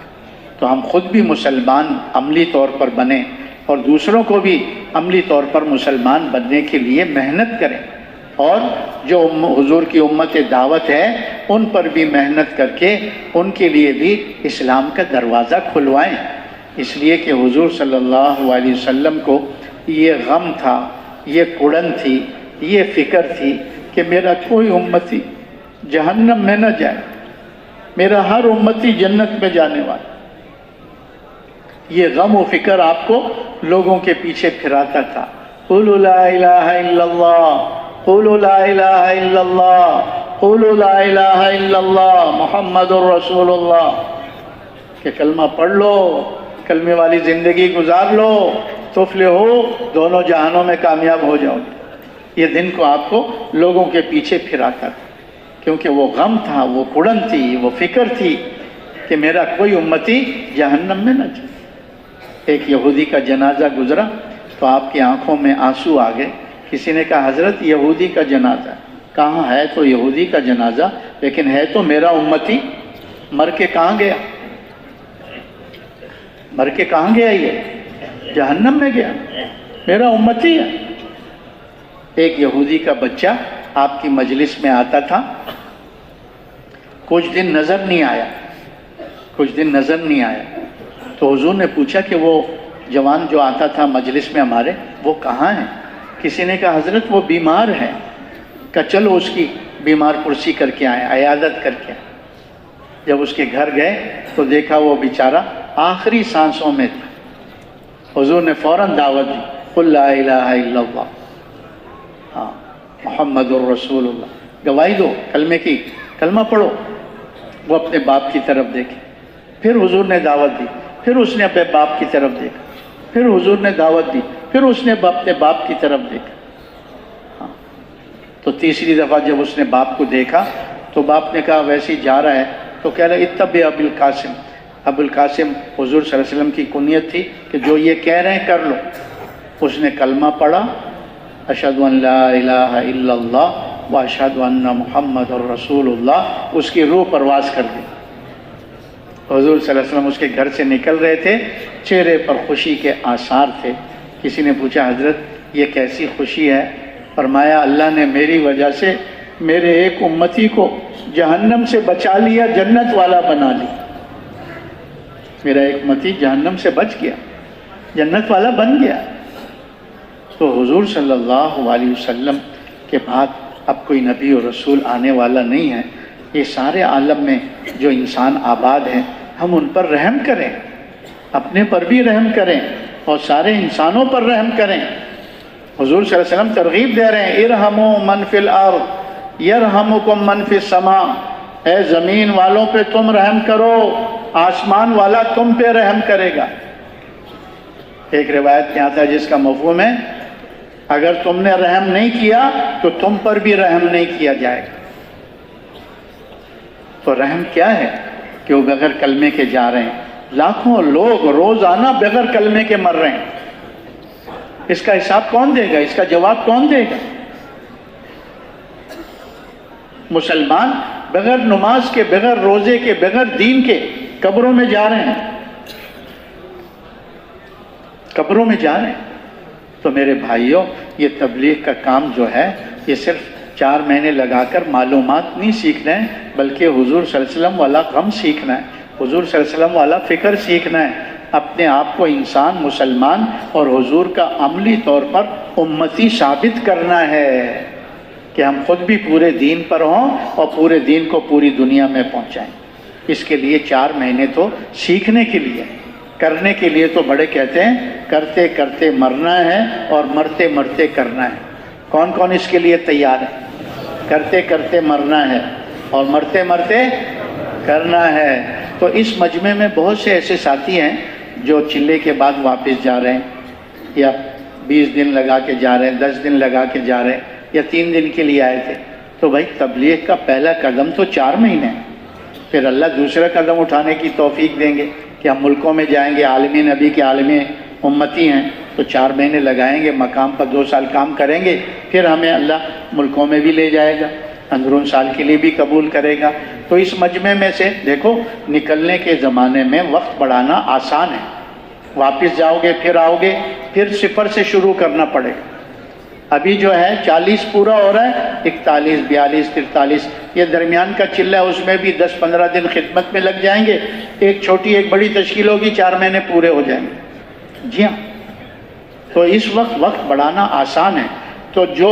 تو ہم خود بھی مسلمان عملی طور پر بنیں، اور دوسروں کو بھی عملی طور پر مسلمان بننے کے لیے محنت کریں، اور جو حضور کی امت دعوت ہے ان پر بھی محنت کر کے ان کے لیے بھی اسلام کا دروازہ کھلوائیں. اس لیے کہ حضور صلی اللہ علیہ وسلم کو یہ غم تھا، یہ کڑن تھی، یہ فکر تھی کہ میرا کوئی امتی جہنم میں نہ جائے، میرا ہر امتی جنت میں جانے والا. یہ غم و فکر آپ کو لوگوں کے پیچھے پھراتا تھا. قولوا لا الہ الا اللہ، قولوا لا الہ الا اللہ، قولوا لا الہ الا اللہ محمد الرسول اللہ. کہ کلمہ پڑھ لو، کلمے والی زندگی گزار لو، تفلحو، دونوں جہانوں میں کامیاب ہو جاؤ. یہ دن کو آپ کو لوگوں کے پیچھے پھراتا تھا، کیونکہ وہ غم تھا، وہ کڑن تھی، وہ فکر تھی کہ میرا کوئی امتی جہنم میں نہ جائے. ایک یہودی کا جنازہ گزرا تو آپ کی آنکھوں میں آنسو آ گئے. کسی نے کہا حضرت یہودی کا جنازہ. کہاں ہے تو یہودی کا جنازہ، لیکن ہے تو میرا امتی، مر کے کہاں گیا؟ مر کے کہاں گیا یہ؟ جہنم میں گیا، میرا امتی ہے۔ ایک یہودی کا بچہ آپ کی مجلس میں آتا تھا، کچھ دن نظر نہیں آیا، تو حضور نے پوچھا کہ وہ جوان جو آتا تھا مجلس میں ہمارے، وہ کہاں ہے؟ کسی نے کہا حضرت وہ بیمار ہے۔ کہا چلو اس کی بیمار پرسی کر کے آئے، عیادت کر کے آئے۔ جب اس کے گھر گئے تو دیکھا وہ بیچارہ آخری سانسوں میں تھا۔ حضور نے فوراً دعوت دی، قل لا الہ الا اللہ، ہاں محمد الرسول اللہ، گواہی دو کلمے کی، کلمہ پڑھو۔ وہ اپنے باپ کی طرف دیکھے، پھر حضور نے دعوت دی، پھر اس نے اپنے باپ کی طرف دیکھا، پھر حضور نے دعوت دی، پھر اس نے اپنے باپ کی طرف دیکھا۔ ہاں تو تیسری دفعہ جب اس نے باپ کو دیکھا تو باپ نے کہا ویسے ہی جا رہا ہے، تو کہہ رہا اتبع ابو القاسم۔ ابو القاسم حضور صلی اللہ علیہ وسلم کی کنیت تھی کہ جو یہ کہہ رہے ہیں کر لو۔ اس نے کلمہ پڑھا، اشہد ان لا الہ الا اللہ واشہد ان محمد الرسول اللہ، اس کی روح پرواز کر دی۔ حضور صلی اللہ علیہ وسلم اس کے گھر سے نکل رہے تھے، چہرے پر خوشی کے آثار تھے۔ کسی نے پوچھا حضرت یہ کیسی خوشی ہے؟ فرمایا اللہ نے میری وجہ سے میرے ایک امتی کو جہنم سے بچا لیا، جنت والا بنا لیا۔ میرا ایک امتی جہنم سے بچ گیا، جنت والا بن گیا۔ تو حضور صلی اللہ علیہ وسلم کے بعد اب کوئی نبی اور رسول آنے والا نہیں ہے۔ یہ سارے عالم میں جو انسان آباد ہیں، ہم ان پر رحم کریں، اپنے پر بھی رحم کریں اور سارے انسانوں پر رحم کریں۔ حضور صلی اللہ علیہ وسلم ترغیب دے رہے ہیں، ارحموا من فی الارض یرحمکم من فی السماء، اے زمین والوں پہ تم رحم کرو، آسمان والا تم پہ رحم کرے گا۔ ایک روایت میں آتا ہے جس کا مفہوم ہے اگر تم نے رحم نہیں کیا تو تم پر بھی رحم نہیں کیا جائے گا۔ تو رحم کیا ہے کہ وہ بغیر کلمے کے جا رہے ہیں، لاکھوں لوگ روزانہ بغیر کلمے کے مر رہے ہیں۔ اس کا حساب کون دے گا؟ اس کا جواب کون دے گا؟ مسلمان بغیر نماز کے، بغیر روزے کے، بغیر دین کے قبروں میں جا رہے ہیں، قبروں میں جا رہے ہیں۔ تو میرے بھائیوں، یہ تبلیغ کا کام جو ہے یہ صرف 4 مہینے لگا کر معلومات نہیں سیکھنا ہے، بلکہ حضور صلی اللہ علیہ وسلم والا غم سیکھنا ہے، حضور صلی اللہ علیہ وسلم والا فکر سیکھنا ہے، اپنے آپ کو انسان، مسلمان اور حضور کا عملی طور پر امتی ثابت کرنا ہے کہ ہم خود بھی پورے دین پر ہوں اور پورے دین کو پوری دنیا میں پہنچائیں۔ اس کے لیے 4 مہینے تو سیکھنے کے لیے، کرنے کے لیے تو بڑے کہتے ہیں کرتے کرتے مرنا ہے اور مرتے مرتے کرنا ہے۔ کون کون اس کے لیے تیار ہے؟ کرتے کرتے مرنا ہے اور مرتے مرتے کرنا ہے۔ تو اس مجمع میں بہت سے ایسے ساتھی ہیں جو چلے کے بعد واپس جا رہے ہیں، یا 20 دن لگا کے جا رہے ہیں، 10 دن لگا کے جا رہے ہیں، یا 3 دن کے لیے آئے تھے۔ تو بھائی تبلیغ کا پہلا قدم تو 4 مہینے ہے، پھر اللہ دوسرا قدم اٹھانے کی توفیق دیں گے کہ ہم ملکوں میں جائیں گے، عالمی نبی کے عالمی امتی ہیں، تو 4 مہینے لگائیں گے، مقام پر 2 سال کام کریں گے، پھر ہمیں اللہ ملکوں میں بھی لے جائے گا، اندرون سال کے لیے بھی قبول کرے گا۔ تو اس مجمع میں سے دیکھو، نکلنے کے زمانے میں وقت بڑھانا آسان ہے، واپس جاؤ گے پھر آؤ گے، پھر 0 سے شروع کرنا پڑے گا۔ ابھی جو ہے 40 پورا ہو رہا ہے، 41، 42، 43، یہ درمیان کا چلہ ہے، اس میں بھی 10-15 دن خدمت میں لگ جائیں گے، ایک چھوٹی ایک بڑی تشکیل ہوگی، 4 مہینے پورے ہو جائیں گے۔ جی ہاں، تو اس وقت بڑھانا آسان ہے۔ تو جو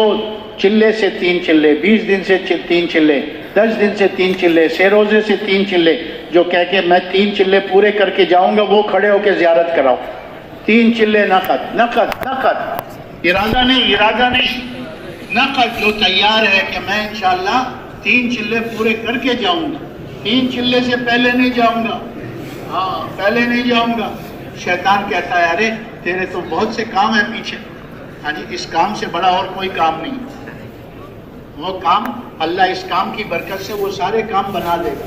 چلے سے 3 چلے، 20 دن سے 3 چلے، 10 دن سے 3 چلے، 6 روزے سے 3 چلے، جو کہہ کے میں 3 چلے پورے کر کے جاؤں گا، وہ کھڑے ہو کے زیارت کراؤ۔ 3 چلے نقد نقد نقد، ارادہ نہیں، نقد۔ جو تیار ہے کہ میں انشاءاللہ 3 چلے پورے کر کے جاؤں گا، 3 چلے سے پہلے نہیں جاؤں گا، ہاں پہلے نہیں جاؤں گا۔ شیطان کہتا ہے ارے تیرے تو بہت سے کام ہیں پیچھے، ہاں جی، اس کام سے بڑا اور کوئی کام نہیں، وہ کام اللہ اس کام کی برکت سے وہ سارے کام بنا دے گا۔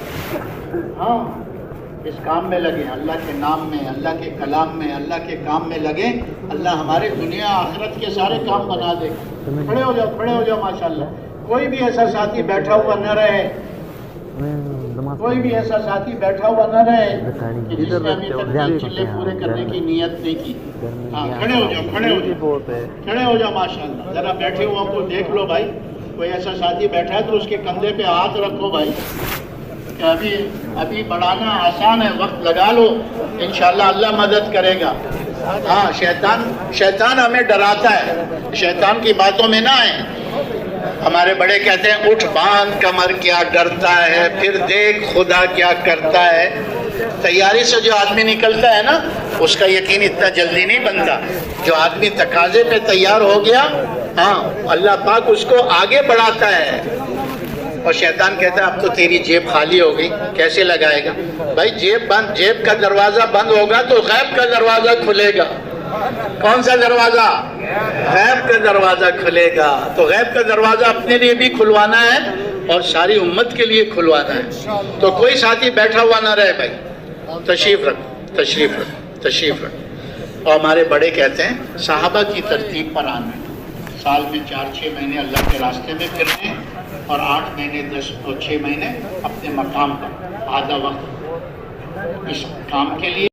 ہاں اس کام میں لگے، اللہ کے نام میں، اللہ کے کلام میں، اللہ کے کام میں لگے، اللہ ہمارے دنیا آخرت کے سارے کام بنا دے گا۔ کھڑے ہو جاؤ ماشاءاللہ، کوئی بھی ایسا ساتھی بیٹھا ہوا نہ رہے کوئی بھی ایسا ساتھی بیٹھا ہوا نہ رہے کہ جس نے ابھی تک 3 چلے پورے کرنے کی نیت نہیں کی. ہاں کھڑے ہو جاؤ, کھڑے ہو جاؤ ماشاءاللہ. ذرا بیٹھے ہوا کو دیکھ لو بھائی, کوئی ایسا ساتھی بیٹھا ہے تو اس کے کندھے پہ ہاتھ رکھو بھائی. کہ ابھی بڑھانا آسان ہے, وقت لگا لو, انشاءاللہ اللہ مدد کرے گا. ہاں شیطان ہمیں ڈراتا ہے, شیطان کی باتوں میں نہ آئے. ہمارے بڑے کہتے ہیں اٹھ باندھ کمر کیا ڈرتا ہے, پھر دیکھ خدا کیا کرتا ہے. تیاری سے جو آدمی نکلتا ہے نا, اس کا یقین اتنا جلدی نہیں بنتا. جو آدمی تقاضے پہ تیار ہو گیا, ہاں اللہ پاک اس کو آگے بڑھاتا ہے. اور شیطان کہتا ہے اب تو تیری جیب خالی ہو گئی, کیسے لگائے گا بھائی؟ جیب کا دروازہ بند ہوگا تو غیب کا دروازہ کھلے گا. کون سا دروازہ؟ غیب کا دروازہ کھلے گا. تو غیب کا دروازہ اپنے لیے بھی کھلوانا ہے اور ساری امت کے لیے کھلوانا ہے. تو کوئی ساتھی بیٹھا ہوا نہ رہے بھائی, تشریف رکھ. اور ہمارے بڑے کہتے ہیں صحابہ کی ترتیب پر آنا ہے. سال میں 4-6 مہینے اللہ کے راستے میں پھرنے ہیں, اور 8 مہینے 6 مہینے اپنے مقام پر آدھا وقت اس کام کے لیے.